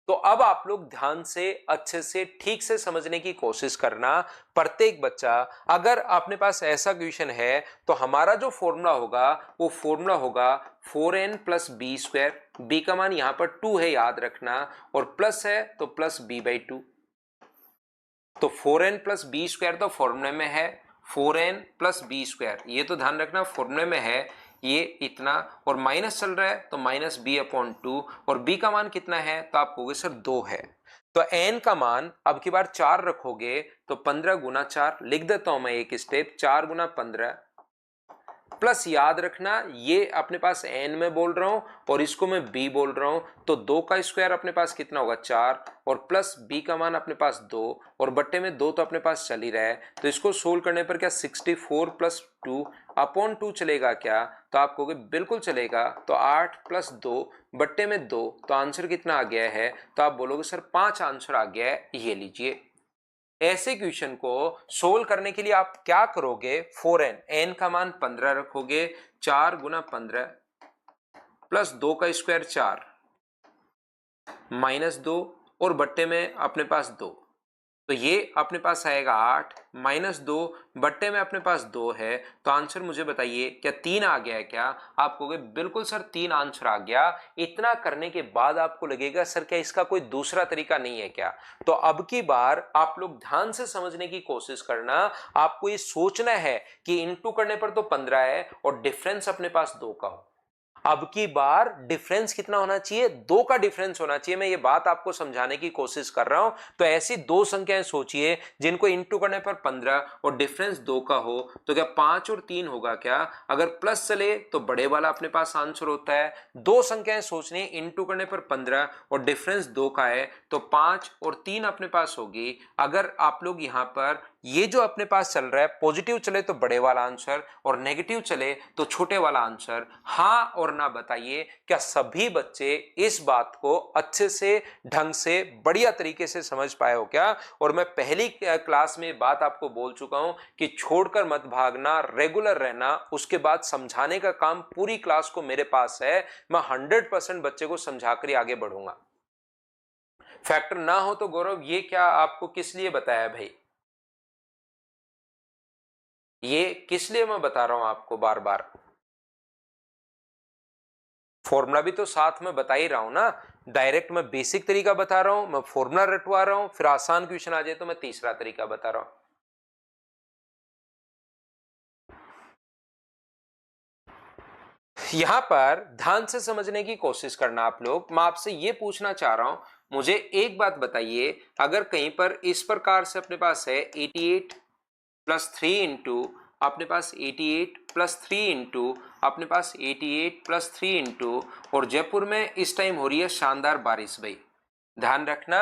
तो अब आप लोग ध्यान से अच्छे से ठीक से समझने की कोशिश करना। प्रत्येक बच्चा, अगर अपने पास ऐसा क्वेश्चन है तो हमारा जो फॉर्मूला होगा वो फॉर्मूला होगा 4n plus b square. B का मान यहां पर 2 है, याद रखना, और प्लस है तो प्लस b/2। तो 4n प्लस बी स्क्वायर तो फॉर्मूले में है, 4n प्लस बी स्क्वायर, ये तो ध्यान रखना फॉर्मूले में है, ये इतना, और माइनस चल रहा है तो माइनस b/2, और b का मान कितना है तो आप कहोगे सर 2 है। तो n का मान अब की बार 4 रखोगे तो 15 गुना 4, लिख देता हूं मैं एक स्टेप, 4 गुना 15, प्लस याद रखना ये अपने पास n में बोल रहा हूं और इसको मैं b बोल रहा हूं, तो 2 का स्क्वायर अपने पास कितना होगा 4, और प्लस b का मान अपने पास 2, और बट्टे में 2 तो अपने पास चल ही रहा है, तो इसको सोल्व करने पर क्या 64 प्लस 2 अपॉन 2 चलेगा क्या, तो आप कहोगे बिल्कुल चलेगा। तो 8 प्लस 2 बट्टे में 2, तो आंसर कितना आ गया है, तो आप बोलोगे सर 5 आंसर आ गया है, ये लीजिए। ऐसे क्वेश्चन को सोल्व करने के लिए आप क्या करोगे, 4n, n का मान 15 रखोगे, 4 गुना 15 प्लस 2 का स्क्वायर 4 माइनस 2, और बट्टे में अपने पास 2, तो ये अपने पास आएगा 8 माइनस 2, बट्टे में अपने पास 2 है, तो आंसर मुझे बताइए क्या 3 आ गया है क्या, आप कहोगे बिल्कुल सर 3 आंसर आ गया। इतना करने के बाद आपको लगेगा सर क्या इसका कोई दूसरा तरीका नहीं है क्या, तो अब की बार आप लोग ध्यान से समझने की कोशिश करना। आपको ये सोचना है कि इंटू करने पर तो 15 है और डिफरेंस अपने पास 2 का हो। अब की बार डिफरेंस कितना होना चाहिए, 2 का डिफरेंस होना चाहिए। मैं ये बात आपको समझाने की कोशिश कर रहा हूं। तो ऐसी दो संख्याएं सोचिए जिनको इंटू करने पर 15 और डिफरेंस 2 का हो, तो क्या 5 और 3 होगा क्या, अगर प्लस चले तो बड़े वाला अपने पास आंसर होता है। दो संख्याएं सोचनी, इंटू करने पर 15 और डिफरेंस 2 का है, तो 5 और 3 अपने पास होगी। अगर आप लोग यहां पर ये जो अपने पास चल रहा है पॉजिटिव चले तो बड़े वाला आंसर और नेगेटिव चले तो छोटे वाला आंसर। हाँ और ना बताइए, क्या सभी बच्चे इस बात को अच्छे से, ढंग से, बढ़िया तरीके से समझ पाए हो क्या। और मैं पहली क्लास में बात आपको बोल चुका हूं कि छोड़कर मत भागना, रेगुलर रहना, उसके बाद समझाने का काम पूरी क्लास को मेरे पास है। मैं 100% बच्चे को समझाकर आगे बढ़ूंगा। फैक्टर ना हो तो गौरव ये क्या आपको किस लिए बताया भाई, ये किस लिए मैं बता रहा हूं आपको बार बार, फॉर्मूला भी तो साथ में बता ही रहा हूं ना। डायरेक्ट मैं बेसिक तरीका बता रहा हूं, मैं फॉर्मूला रटवा रहा हूं, फिर आसान क्वेश्चन आ जाए तो मैं तीसरा तरीका बता रहा हूं। यहां पर ध्यान से समझने की कोशिश करना आप लोग। मैं आपसे ये पूछना चाह रहा हूं, मुझे एक बात बताइए, अगर कहीं पर इस प्रकार से अपने पास है 88 प्लस 3 इंटू अपने पास 88 प्लस 3 इंटू अपने पास 88 प्लस 3 इंटू, और जयपुर में इस टाइम हो रही है शानदार बारिश भाई, ध्यान रखना।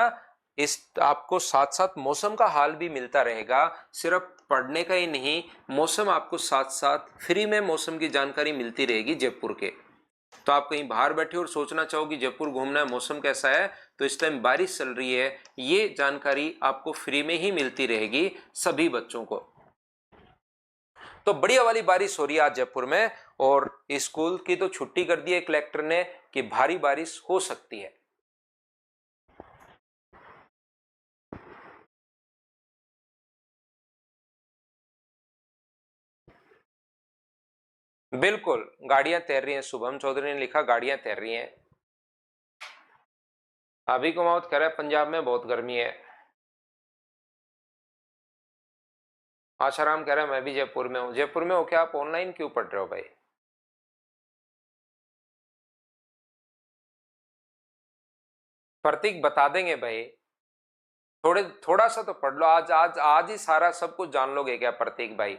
इस आपको साथ साथ मौसम का हाल भी मिलता रहेगा, सिर्फ पढ़ने का ही नहीं, मौसम आपको साथ साथ फ्री में मौसम की जानकारी मिलती रहेगी जयपुर के। तो आप कहीं बाहर बैठे और सोचना चाहो कि जयपुर घूमना है, मौसम कैसा है, तो इस टाइम बारिश चल रही है, ये जानकारी आपको फ्री में ही मिलती रहेगी सभी बच्चों को। तो बढ़िया वाली बारिश हो रही है आज जयपुर में, और स्कूल की तो छुट्टी कर दी है कलेक्टर ने कि भारी बारिश हो सकती है। बिल्कुल गाड़ियां तैर रही हैं, शुभम चौधरी ने लिखा गाड़ियां तैर रही हैं। अभी कुमावत कह रहा है पंजाब में बहुत गर्मी है। आशाराम कह रहा है मैं भी जयपुर में हूं। जयपुर में हो क्या, आप ऑनलाइन क्यों पढ़ रहे हो भाई। प्रतीक बता देंगे भाई, थोड़ा सा तो पढ़ लो, आज आज आज ही सारा सब कुछ जान लोगे क्या प्रतीक भाई,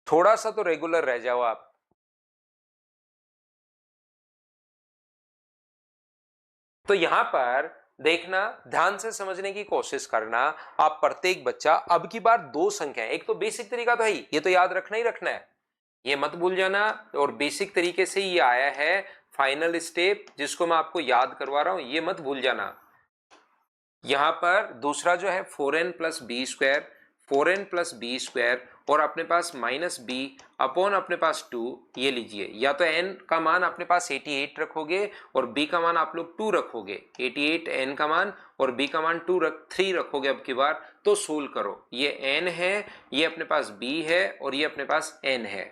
थोड़ा सा तो रेगुलर रह जाओ आप। तो यहां पर देखना, ध्यान से समझने की कोशिश करना। आप प्रत्येक बच्चा अब की बार दो संख्याएं, एक तो बेसिक तरीका तो है ही, ये तो याद रखना ही रखना है, ये मत भूल जाना। और बेसिक तरीके से ये आया है, फाइनल स्टेप जिसको मैं आपको याद करवा रहा हूं, ये मत भूल जाना। यहां पर दूसरा जो है 4n plus b square, 4n plus b square और अपने पास माइनस बी अपॉन अपने पास 2, ये लीजिए, या तो n का मान अपने पास 88 रखोगे और b का मान आप लोग 2 रखोगे, 88 n का मान और b का मान 3 रखोगे अब की बार, तो सोल्व करो। ये n है, ये अपने पास b है और ये अपने पास n है।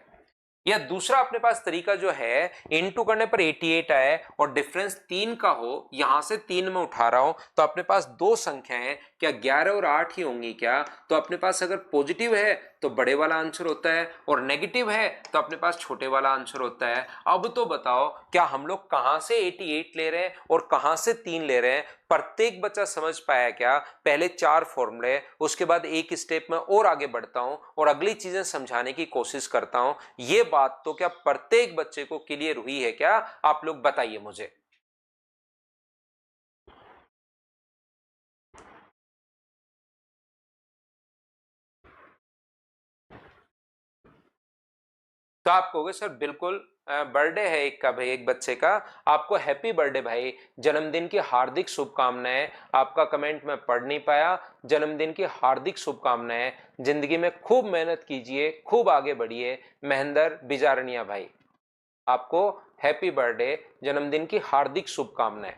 या दूसरा अपने पास तरीका जो है, इनटू करने पर 88 आए और डिफरेंस 3 का हो, यहां से 3 में उठा रहा हूं तो अपने पास दो संख्याएं, क्या 11 और 8 ही होंगी क्या? तो अपने पास अगर पॉजिटिव है तो बड़े वाला आंसर होता है और नेगेटिव है तो अपने पास छोटे वाला आंसर होता है। अब तो बताओ, क्या हम लोग कहां से 88 ले रहे हैं और कहां से 3 ले रहे हैं? प्रत्येक बच्चा समझ पाया क्या? पहले 4 फॉर्मूले, उसके बाद एक स्टेप में और आगे बढ़ता हूं और अगली चीजें समझाने की कोशिश करता हूं। ये बात तो क्या प्रत्येक बच्चे को क्लियर हुई है क्या? आप लोग बताइए मुझे। तो आप कहोगे सर बिल्कुल, बर्थडे है एक का भाई, एक बच्चे का, आपको हैप्पी बर्थडे भाई, जन्मदिन की हार्दिक शुभकामनाएं। आपका कमेंट मैं पढ़ नहीं पाया, जन्मदिन की हार्दिक शुभकामनाएं, जिंदगी में खूब मेहनत कीजिए, खूब आगे बढ़िए, महेंद्र बिजारनिया भाई, आपको हैप्पी बर्थडे, जन्मदिन की हार्दिक शुभकामनाएं।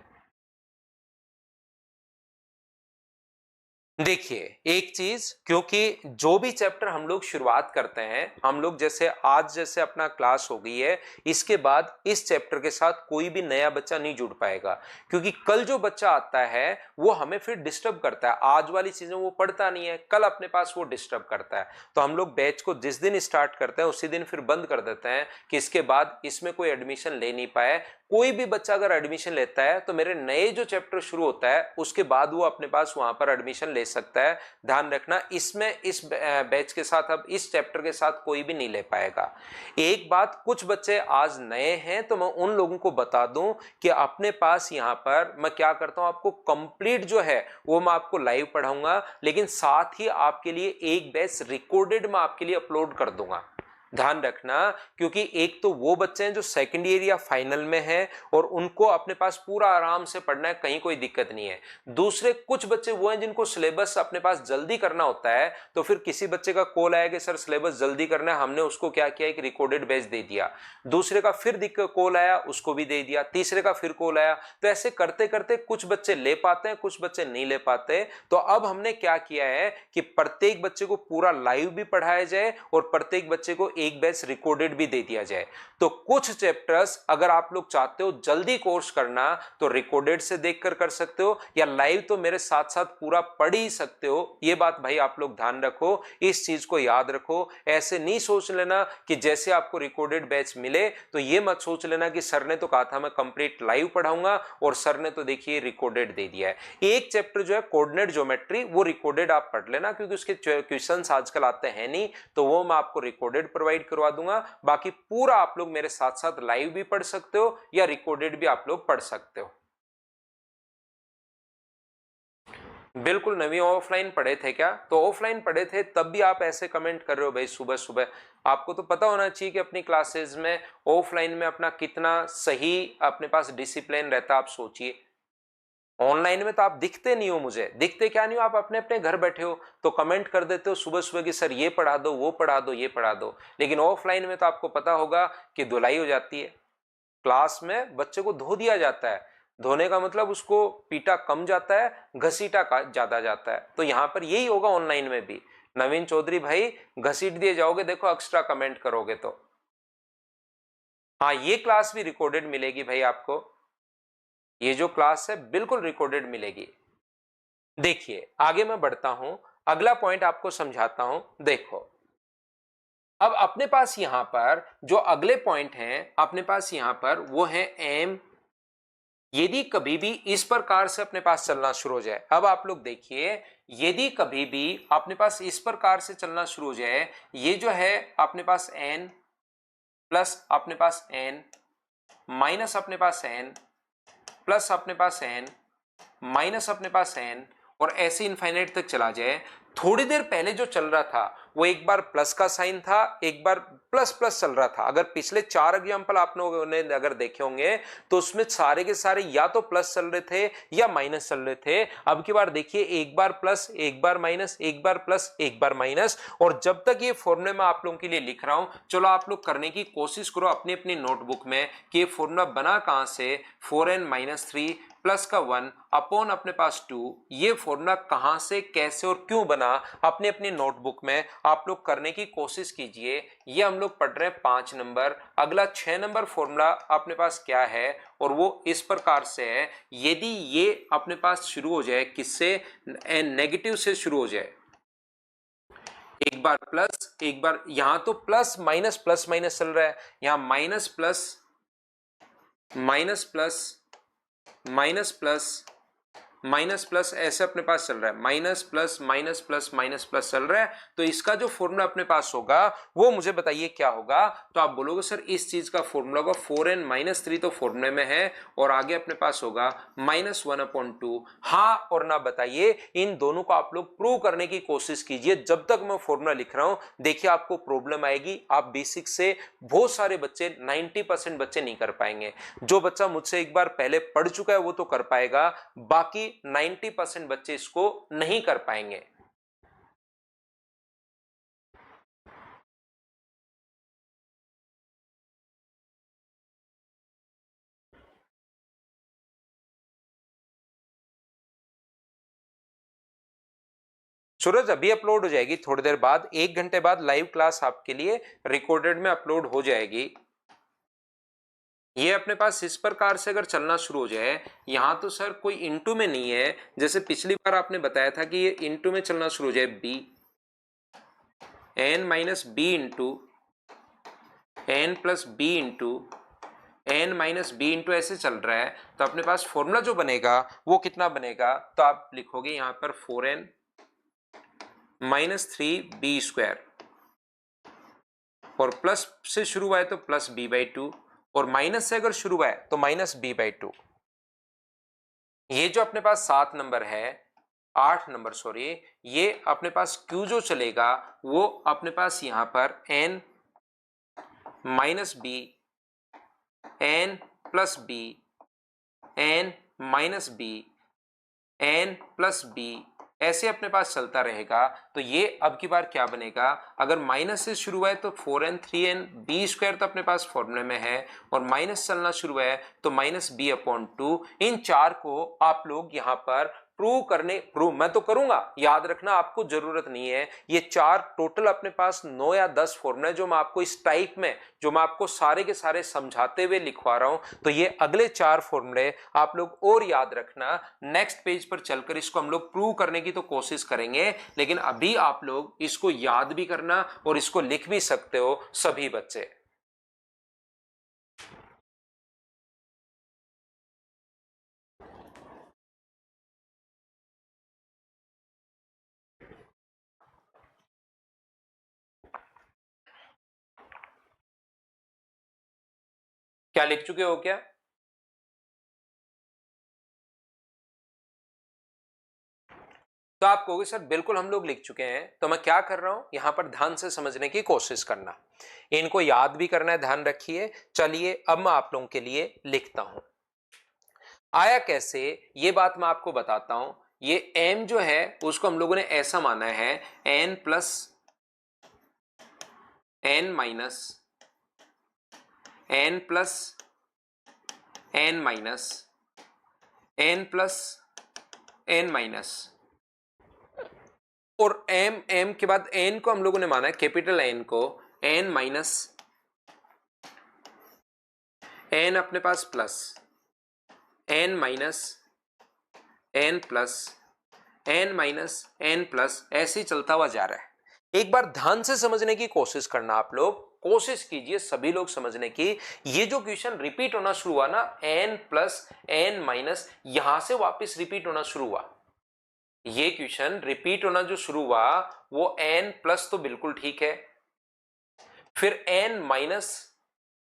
देखिए एक चीज, क्योंकि जो भी चैप्टर हम लोग शुरुआत करते हैं, हम लोग जैसे आज जैसे अपना क्लास हो गई है, इसके बाद इस चैप्टर के साथ कोई भी नया बच्चा नहीं जुड़ पाएगा, क्योंकि कल जो बच्चा आता है वो हमें फिर डिस्टर्ब करता है। आज वाली चीजें वो पढ़ता नहीं है, कल अपने पास वो डिस्टर्ब करता है। तो हम लोग बैच को जिस दिन स्टार्ट करते हैं उसी दिन फिर बंद कर देते हैं कि इसके बाद इसमें कोई एडमिशन ले नहीं पाए। कोई भी बच्चा अगर एडमिशन लेता है तो मेरे नए जो चैप्टर शुरू होता है उसके बाद वो अपने पास वहां पर एडमिशन ले सकता है। ध्यान रखना, इसमें इस बैच के साथ, अब इस चैप्टर के साथ कोई भी नहीं ले पाएगा। एक बात, कुछ बच्चे आज नए हैं तो मैं उन लोगों को बता दूं कि अपने पास यहाँ पर मैं क्या करता हूं, आपको कंप्लीट जो है वो मैं आपको लाइव पढ़ाऊंगा, लेकिन साथ ही आपके लिए एक बैच रिकॉर्डेड मैं आपके लिए अपलोड कर दूंगा। ध्यान रखना, क्योंकि एक तो वो बच्चे हैं जो सेकंड ईयर या फाइनल में हैं और उनको अपने पास पूरा आराम से पढ़ना है, कहीं कोई दिक्कत नहीं है। दूसरे कुछ बच्चे वो हैं जिनको सिलेबस अपने पास जल्दी करना होता है, तो फिर किसी बच्चे का कॉल आया कि सर सिलेबस जल्दी करना है, हमने उसको क्या किया, एक रिकॉर्डेड बैच दे दिया। दूसरे का फिर कॉल आया, उसको भी दे दिया। तीसरे का फिर कॉल आया। तो ऐसे करते करते कुछ बच्चे ले पाते हैं, कुछ बच्चे नहीं ले पाते। तो अब हमने क्या किया है कि प्रत्येक बच्चे को पूरा लाइव भी पढ़ाया जाए और प्रत्येक बच्चे को एक बैच रिकॉर्डेड भी दे दिया जाए। तो कुछ चैप्टर्स अगर आप लोग चाहते हो जल्दी कोर्स करना तो रिकॉर्डेड से देखकर कर सकते हो, या लाइव तो मेरे साथ साथ पूरा पढ़ ही सकते हो। ये बात भाई आप लोग ध्यान रखो, इस चीज को याद रखो। ऐसे नहीं सोच लेना कि जैसे आपको रिकॉर्डेड बैच मिले तो ये मत सोच लेना कि सर ने तो कहा था मैं कंप्लीट लाइव पढ़ाऊंगा और सर ने तो देखिए रिकॉर्डेड दे दिया है। एक चैप्टर जो है कोऑर्डिनेट ज्योमेट्री, वो रिकॉर्डेड आप पढ़ लेना, क्योंकि उसके क्वेश्चंस आजकल आते हैं नहीं, तो वो मैं आपको रिकॉर्डेड प्रोवाइड करवा दूंगा। बाकी पूरा आप लोग मेरे साथ साथ लाइव भी पढ़ सकते हो या रिकॉर्डेड भी आप लोग पढ़ सकते हो। बिल्कुल, नवी ऑफलाइन पढ़े थे क्या? तो ऑफलाइन पढ़े थे तब भी आप ऐसे कमेंट कर रहे हो भाई सुबह सुबह। आपको तो पता होना चाहिए कि अपनी क्लासेस में ऑफलाइन में अपना कितना सही अपने पास डिसिप्लिन रहता। आप सोचिए, ऑनलाइन में तो आप दिखते नहीं हो, मुझे दिखते क्या नहीं हो, आप अपने अपने घर बैठे हो तो कमेंट कर देते हो सुबह सुबह कि सर ये पढ़ा दो, वो पढ़ा दो, ये पढ़ा दो। लेकिन ऑफलाइन में तो आपको पता होगा कि धुलाई हो जाती है, क्लास में बच्चे को धो दिया जाता है। धोने का मतलब उसको पीटा कम जाता है, घसीटा ज्यादा जाता है। तो यहां पर यही होगा ऑनलाइन में भी। नवीन चौधरी भाई, घसीट दिए जाओगे देखो एक्स्ट्रा कमेंट करोगे तो। हाँ, ये क्लास भी रिकॉर्डेड मिलेगी भाई आपको, ये जो क्लास है बिल्कुल रिकॉर्डेड मिलेगी। देखिए आगे मैं बढ़ता हूं, अगला पॉइंट आपको समझाता हूं। देखो अब अपने पास यहां पर जो अगले पॉइंट हैं अपने पास यहां पर वो है एम। यदि कभी भी इस प्रकार से अपने पास चलना शुरू हो जाए, अब आप लोग देखिए, यदि कभी भी अपने पास इस प्रकार से चलना शुरू हो जाए, ये जो है अपने पास n प्लस अपने पास n माइनस अपने पास n प्लस अपने पास n माइनस अपने पास n और ऐसे इनफाइनाइट तक चला जाए। थोड़ी देर पहले जो चल रहा था वो एक बार प्लस का साइन था, एक बार प्लस प्लस चल रहा था। अगर पिछले 4 एग्जाम्पल आप लोगों ने अगर देखे होंगे तो उसमें सारे के सारे या तो प्लस चल रहे थे या माइनस चल रहे थे। अब की बार देखिए, एक बार प्लस, एक बार माइनस, एक बार प्लस, एक बार माइनस। और जब तक ये फॉर्मूले मैं आप लोगों के लिए लिख रहा हूं, चलो आप लोग करने की कोशिश करो अपनी अपनी नोटबुक में कि ये फॉर्मूला बना कहां से, 4n-3 प्लस का 1 अपॉन अपने पास 2, ये फॉर्मूला कहां से, कैसे और क्यों बना, अपनी अपनी नोटबुक में आप लोग करने की कोशिश कीजिए। ये हम लोग पढ़ रहे हैं 5 नंबर। अगला 6 नंबर फॉर्मूला अपने पास क्या है, और वो इस प्रकार से है। यदि ये अपने पास शुरू हो जाए किससे, नेगेटिव से शुरू हो जाए, एक बार प्लस, एक बार, यहां तो प्लस माइनस चल रहा है, यहां minus plus minus plus minus plus minus plus ऐसे अपने पास चल रहा है, minus plus minus plus minus plus चल रहा है। तो इसका जो फॉर्मूला अपने पास होगा वो मुझे बताइए क्या होगा। तो आप बोलोगे सर इस चीज का फॉर्मूला होगा 4n-3 तो फॉर्मूले में है, और आगे अपने पास होगा -1/2। हाँ और ना बताइए, इन दोनों को आप लोग प्रूव करने की कोशिश कीजिए। जब तक मैं फॉर्मूला लिख रहा हूं देखिए आपको प्रॉब्लम आएगी। आप बेसिक से बहुत सारे बच्चे 90% बच्चे नहीं कर पाएंगे। जो बच्चा मुझसे एक बार पहले पढ़ चुका है वो तो कर पाएगा, बाकी 90% बच्चे इसको नहीं कर पाएंगे। सूरज अभी अपलोड हो जाएगी थोड़ी देर बाद, 1 घंटे बाद लाइव क्लास आपके लिए रिकॉर्डेड में अपलोड हो जाएगी। ये अपने पास इस प्रकार से अगर चलना शुरू हो जाए, यहां तो सर कोई इनटू में नहीं है, जैसे पिछली बार आपने बताया था कि ये इनटू में चलना शुरू हो जाए, b n-b into n plus b into n-b into ऐसे चल रहा है। तो अपने पास फॉर्मूला जो बनेगा वो कितना बनेगा, तो आप लिखोगे यहां पर 4n-3b², और प्लस से शुरू हुआ है तो प्लस b/2, और माइनस से अगर शुरू हुआ है तो माइनस b/2। ये जो अपने पास 7 नंबर है, 8 नंबर सॉरी, ये अपने पास q जो चलेगा वो अपने पास यहां पर n-b, n+b, n-b, n+b ऐसे अपने पास चलता रहेगा। तो ये अब की बार क्या बनेगा, अगर माइनस से शुरू हुआ है तो 4n-3n-b² तो अपने पास फॉर्मूले में है, और माइनस चलना शुरू है तो -b/2। इन चार को आप लोग यहां पर प्रूव मैं तो करूंगा, याद रखना आपको जरूरत नहीं है। ये चार टोटल अपने पास 9 या 10 फॉर्मूले जो मैं आपको इस टाइप में, जो मैं आपको सारे के सारे समझाते हुए लिखवा रहा हूं, तो ये अगले 4 फॉर्मूले आप लोग और याद रखना। नेक्स्ट पेज पर चलकर इसको हम लोग प्रूव करने की तो कोशिश करेंगे, लेकिन अभी आप लोग इसको याद भी करना और इसको लिख भी सकते हो सभी बच्चे। क्या लिख चुके हो क्या? तो आप कहोगे सर बिल्कुल हम लोग लिख चुके हैं। तो मैं क्या कर रहा हूं, यहां पर ध्यान से समझने की कोशिश करना, इनको याद भी करना है, ध्यान रखिए। चलिए अब मैं आप लोगों के लिए लिखता हूं। आया कैसे ये बात मैं आपको बताता हूं। ये m जो है उसको हम लोगों ने ऐसा माना है n plus n minus n plus n minus n plus n minus, और m के बाद n को हम लोगों ने माना है कैपिटल n को n माइनस n अपने पास plus n minus n plus n minus n plus, ऐसे ही चलता हुआ जा रहा है। एक बार ध्यान से समझने की कोशिश करना, आप लोग कोशिश कीजिए सभी लोग समझने की। ये जो क्वेश्चन रिपीट होना शुरू हुआ ना, n प्लस n माइनस, यहां से वापस रिपीट होना शुरू हुआ। ये क्वेश्चन रिपीट होना जो शुरू हुआ वो n प्लस तो बिल्कुल ठीक है, फिर n माइनस,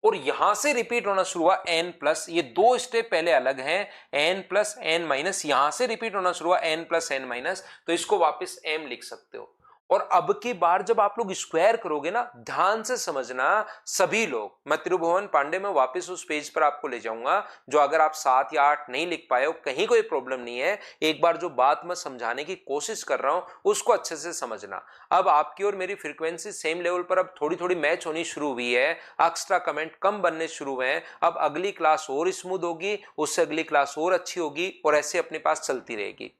और यहां से रिपीट होना शुरू हुआ n प्लस। ये दो स्टेप पहले अलग हैं, n प्लस n माइनस, यहां से रिपीट होना शुरू हुआ n प्लस n माइनस, तो इसको वापस m लिख सकते हो। और अब की बार जब आप लोग स्क्वायर करोगे ना, ध्यान से समझना सभी लोग, मैं त्रिभुवन पांडे में वापस उस पेज पर आपको ले जाऊंगा, जो अगर आप 7 या 8 नहीं लिख पाए हो, कहीं कोई प्रॉब्लम नहीं है, एक बार जो बात मैं समझाने की कोशिश कर रहा हूं उसको अच्छे से समझना। अब आपकी और मेरी फ्रीक्वेंसी सेम लेवल पर अब थोड़ी थोड़ी मैच होनी शुरू हुई है, एक्स्ट्रा कमेंट कम बनने शुरू हुए हैं। अब अगली क्लास और स्मूथ होगी, उससे अगली क्लास और अच्छी होगी, और ऐसे अपने पास चलती रहेगी।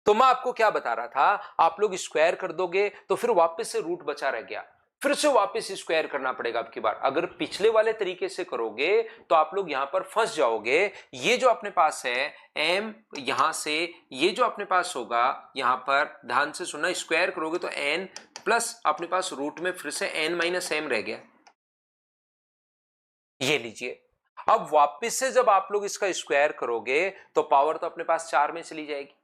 तो मैं आपको क्या बता रहा था, आप लोग स्क्वायर कर दोगे तो फिर वापस से रूट बचा रह गया, फिर से वापस स्क्वायर करना पड़ेगा अब की बार। अगर पिछले वाले तरीके से करोगे तो आप लोग यहां पर फंस जाओगे। ये जो अपने पास है m, यहां से ये जो अपने पास होगा, यहां पर ध्यान से सुनना, स्क्वायर करोगे तो n प्लस अपने पास रूट में फिर से n माइनस m रह गया, ये लीजिए। अब वापस से जब आप लोग इसका स्क्वायर करोगे तो पावर तो अपने पास 4 में चली जाएगी।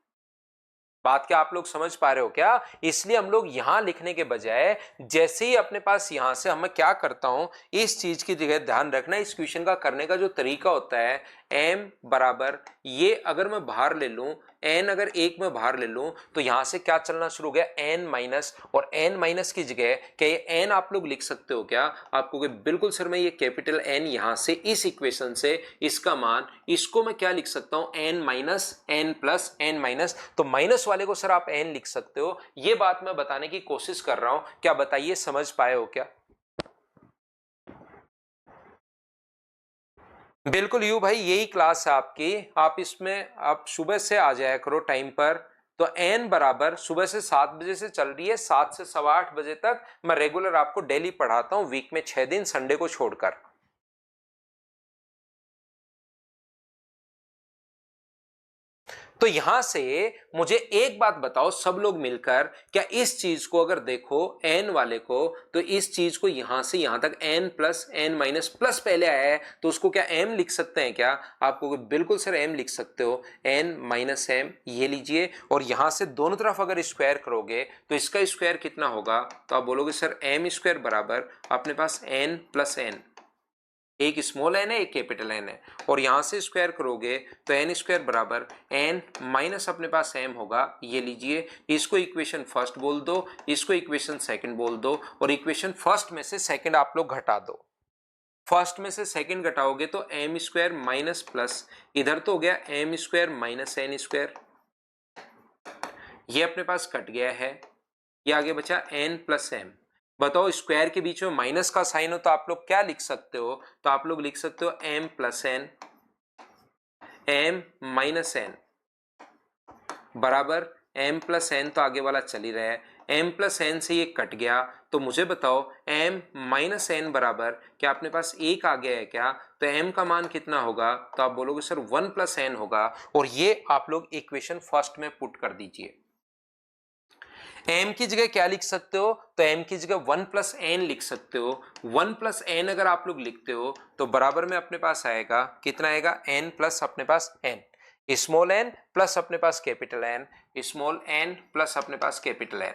बात क्या आप लोग समझ पा रहे हो क्या? इसलिए हम लोग यहां लिखने के बजाय जैसे ही अपने पास यहां से मैं क्या करता हूं, इस चीज की जगह ध्यान रखना, इस क्वेश्चन का करने का जो तरीका होता है, m बराबर ये अगर मैं बाहर ले लूं, n अगर एक में बाहर ले लूं तो यहां से क्या चलना शुरू हो गया, n माइनस, और n माइनस की जगह क्या ये n आप लोग लिख सकते हो क्या? आपको बिल्कुल सर, मैं ये कैपिटल N यहां से इस इक्वेशन से इसका मान, इसको मैं क्या लिख सकता हूं, n minus n plus n minus, तो माइनस वाले को सर आप n लिख सकते हो। ये बात मैं बताने की कोशिश कर रहा हूं, क्या बताइए समझ पाए हो क्या? बिल्कुल यू भाई, यही क्लास है आपकी, आप इसमें आप सुबह से आ जाया करो टाइम पर। तो n बराबर सुबह से 7 बजे से चल रही है, 7 से 8:15 बजे तक मैं रेगुलर आपको डेली पढ़ाता हूं, वीक में 6 दिन, संडे को छोड़कर। तो यहां से मुझे एक बात बताओ सब लोग मिलकर, क्या इस चीज को अगर देखो n वाले को, तो इस चीज को यहां से यहां तक n plus n minus plus पहले आया है, तो उसको क्या m लिख सकते हैं क्या? आपको बिल्कुल सर m लिख सकते हो, n माइनस m, ये लीजिए। और यहां से दोनों तरफ अगर स्क्वायर करोगे तो इसका स्क्वायर कितना होगा, तो आप बोलोगे सर m स्क्वायर बराबर अपने पास n प्लस n, एक स्मॉल एन है एक कैपिटल एन है, और यहां से स्क्वायर करोगे तो एन स्क्वायर बराबर एन माइनस अपने पास एम होगा, ये लीजिए। इसको इक्वेशन फर्स्ट बोल दो, इसको इक्वेशन सेकंड बोल दो, और इक्वेशन फर्स्ट में से सेकंड आप लोग घटा दो। फर्स्ट में से सेकंड घटाओगे तो एम स्क्वायर माइनस प्लस, इधर तो हो गया m square minus n square, ये अपने पास कट गया है, ये आगे बचा एन प्लस एम। बताओ स्क्वायर के बीच में माइनस का साइन हो तो आप लोग क्या लिख सकते हो, तो आप लोग लिख सकते हो m plus n, m minus n बराबर m प्लस एन, तो आगे वाला चल ही रहा है, m प्लस एन से ये कट गया, तो मुझे बताओ m माइनस एन बराबर क्या अपने पास एक आ गया है क्या? तो m का मान कितना होगा, तो आप बोलोगे सर 1 प्लस एन होगा, और ये आप लोग इक्वेशन फर्स्ट में पुट कर दीजिए। m की जगह क्या लिख सकते हो, तो m की जगह 1 प्लस एन लिख सकते हो। 1 प्लस एन अगर आप लोग लिखते हो तो बराबर में अपने पास आएगा, कितना आएगा, n प्लस अपने पास n, स्मॉल n प्लस अपने पास capital n, small n plus अपने पास कैपिटल n,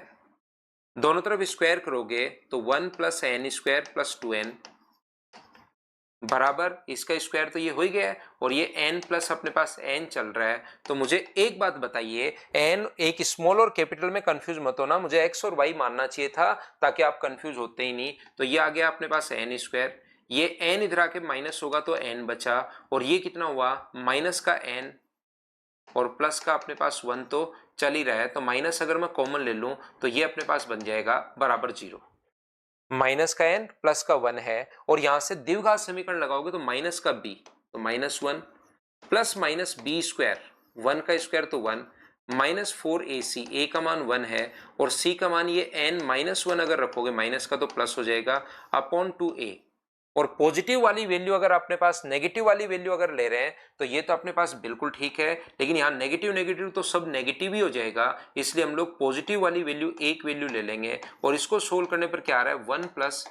दोनों तरफ स्क्वायर करोगे तो 1 plus N square plus 2n बराबर, इसका स्क्वायर तो ये हो ही गया है, और ये n प्लस अपने पास n चल रहा है। तो मुझे एक बात बताइए, n एक स्मॉल और कैपिटल में कंफ्यूज मत होना, मुझे x और y मानना चाहिए था ताकि आप कंफ्यूज होते ही नहीं। तो ये आ गया अपने पास n स्क्वायर, ये n इधर आके माइनस होगा तो n बचा, और ये कितना हुआ, माइनस का n और प्लस का अपने पास 1 तो चल ही रहा है, तो माइनस अगर मैं कॉमन ले लूं तो ये अपने पास बन जाएगा बराबर 0। माइनस का n प्लस का 1 है, और यहां से द्विघात समीकरण लगाओगे तो माइनस का b, तो minus 1 plus minus b square, 1 का स्क्वायर तो 1, माइनस 4ac, a का मान 1 है और c का मान ये n माइनस 1 अगर रखोगे माइनस का तो प्लस हो जाएगा अपॉन 2a। और पॉजिटिव वाली वैल्यू अगर अपने पास नेगेटिव वाली वैल्यू अगर ले रहे हैं तो ये तो अपने पास बिल्कुल ठीक है, लेकिन यहाँ नेगेटिव नेगेटिव तो सब नेगेटिव ही हो जाएगा, इसलिए हम लोग पॉजिटिव वाली वैल्यू एक वैल्यू ले लेंगे, और इसको सोल्व करने पर क्या आ रहा है, 1 प्लस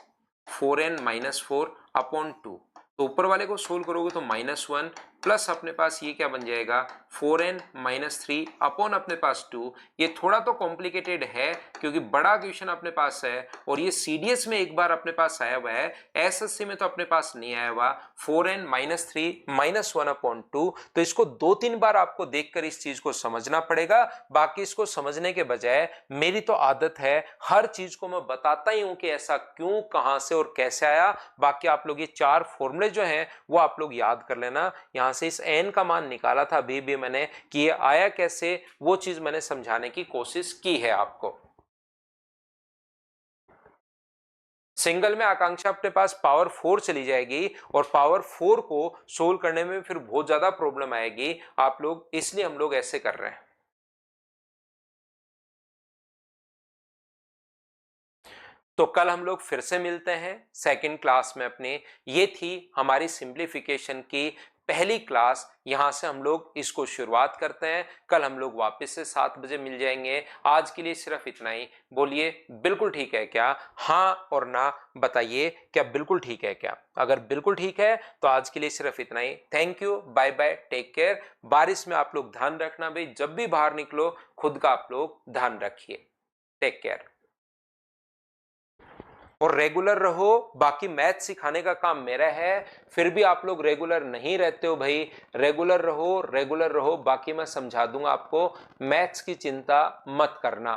4n माइनस 4 अपॉन 2, तो ऊपर वाले को सोल्व करोगे तो -1 प्लस अपने पास ये क्या बन जाएगा 4n माइनस 3 अपॉन अपने पास 2। ये थोड़ा तो कॉम्प्लिकेटेड है क्योंकि बड़ा क्वेश्चन अपने पास है और ये सीडीएस में एक बार अपने पास आया हुआ है, एसएससी में तो अपने पास नहीं आया हुआ। 4n माइनस 3 माइनस 1 अपॉन 2, तो इसको 2-3 बार आपको देखकर इस चीज को समझना पड़ेगा। बाकी इसको समझने के बजाय मेरी तो आदत है हर चीज को मैं बताता ही हूं कि ऐसा क्यों, कहां से और कैसे आया। बाकी आप लोग ये 4 फॉर्मूले जो हैं वो आप लोग याद कर लेना। यहां से इस n का मान निकाला था अभी भी मैंने कि ये आया कैसे, वो चीज मैंने समझाने की कोशिश की है आपको। सिंगल में आकांक्षा अपने पास पावर 4 चली जाएगी और पावर 4 को सोल्व करने में फिर बहुत ज्यादा प्रॉब्लम आएगी आप लोग, इसलिए हम लोग ऐसे कर रहे हैं। तो कल हम लोग फिर से मिलते हैं सेकंड क्लास में अपने। ये थी हमारी सिंप्लीफिकेशन की पहली क्लास, यहां से हम लोग इसको शुरुआत करते हैं। कल हम लोग वापस से 7 बजे मिल जाएंगे। आज के लिए सिर्फ इतना ही। बोलिए बिल्कुल ठीक है क्या? हाँ और ना बताइए, क्या बिल्कुल ठीक है क्या? अगर बिल्कुल ठीक है तो आज के लिए सिर्फ इतना ही। Thank you, bye bye, take care. बारिश में आप लोग ध्यान रखना भाई, जब भी बाहर निकलो खुद का आप लोग ध्यान रखिए। टेक केयर और रेगुलर रहो। बाकी मैथ सिखाने का काम मेरा है, फिर भी आप लोग रेगुलर नहीं रहते हो भाई। रेगुलर रहो, रेगुलर रहो, बाकी मैं समझा दूंगा आपको। मैथ्स की चिंता मत करना।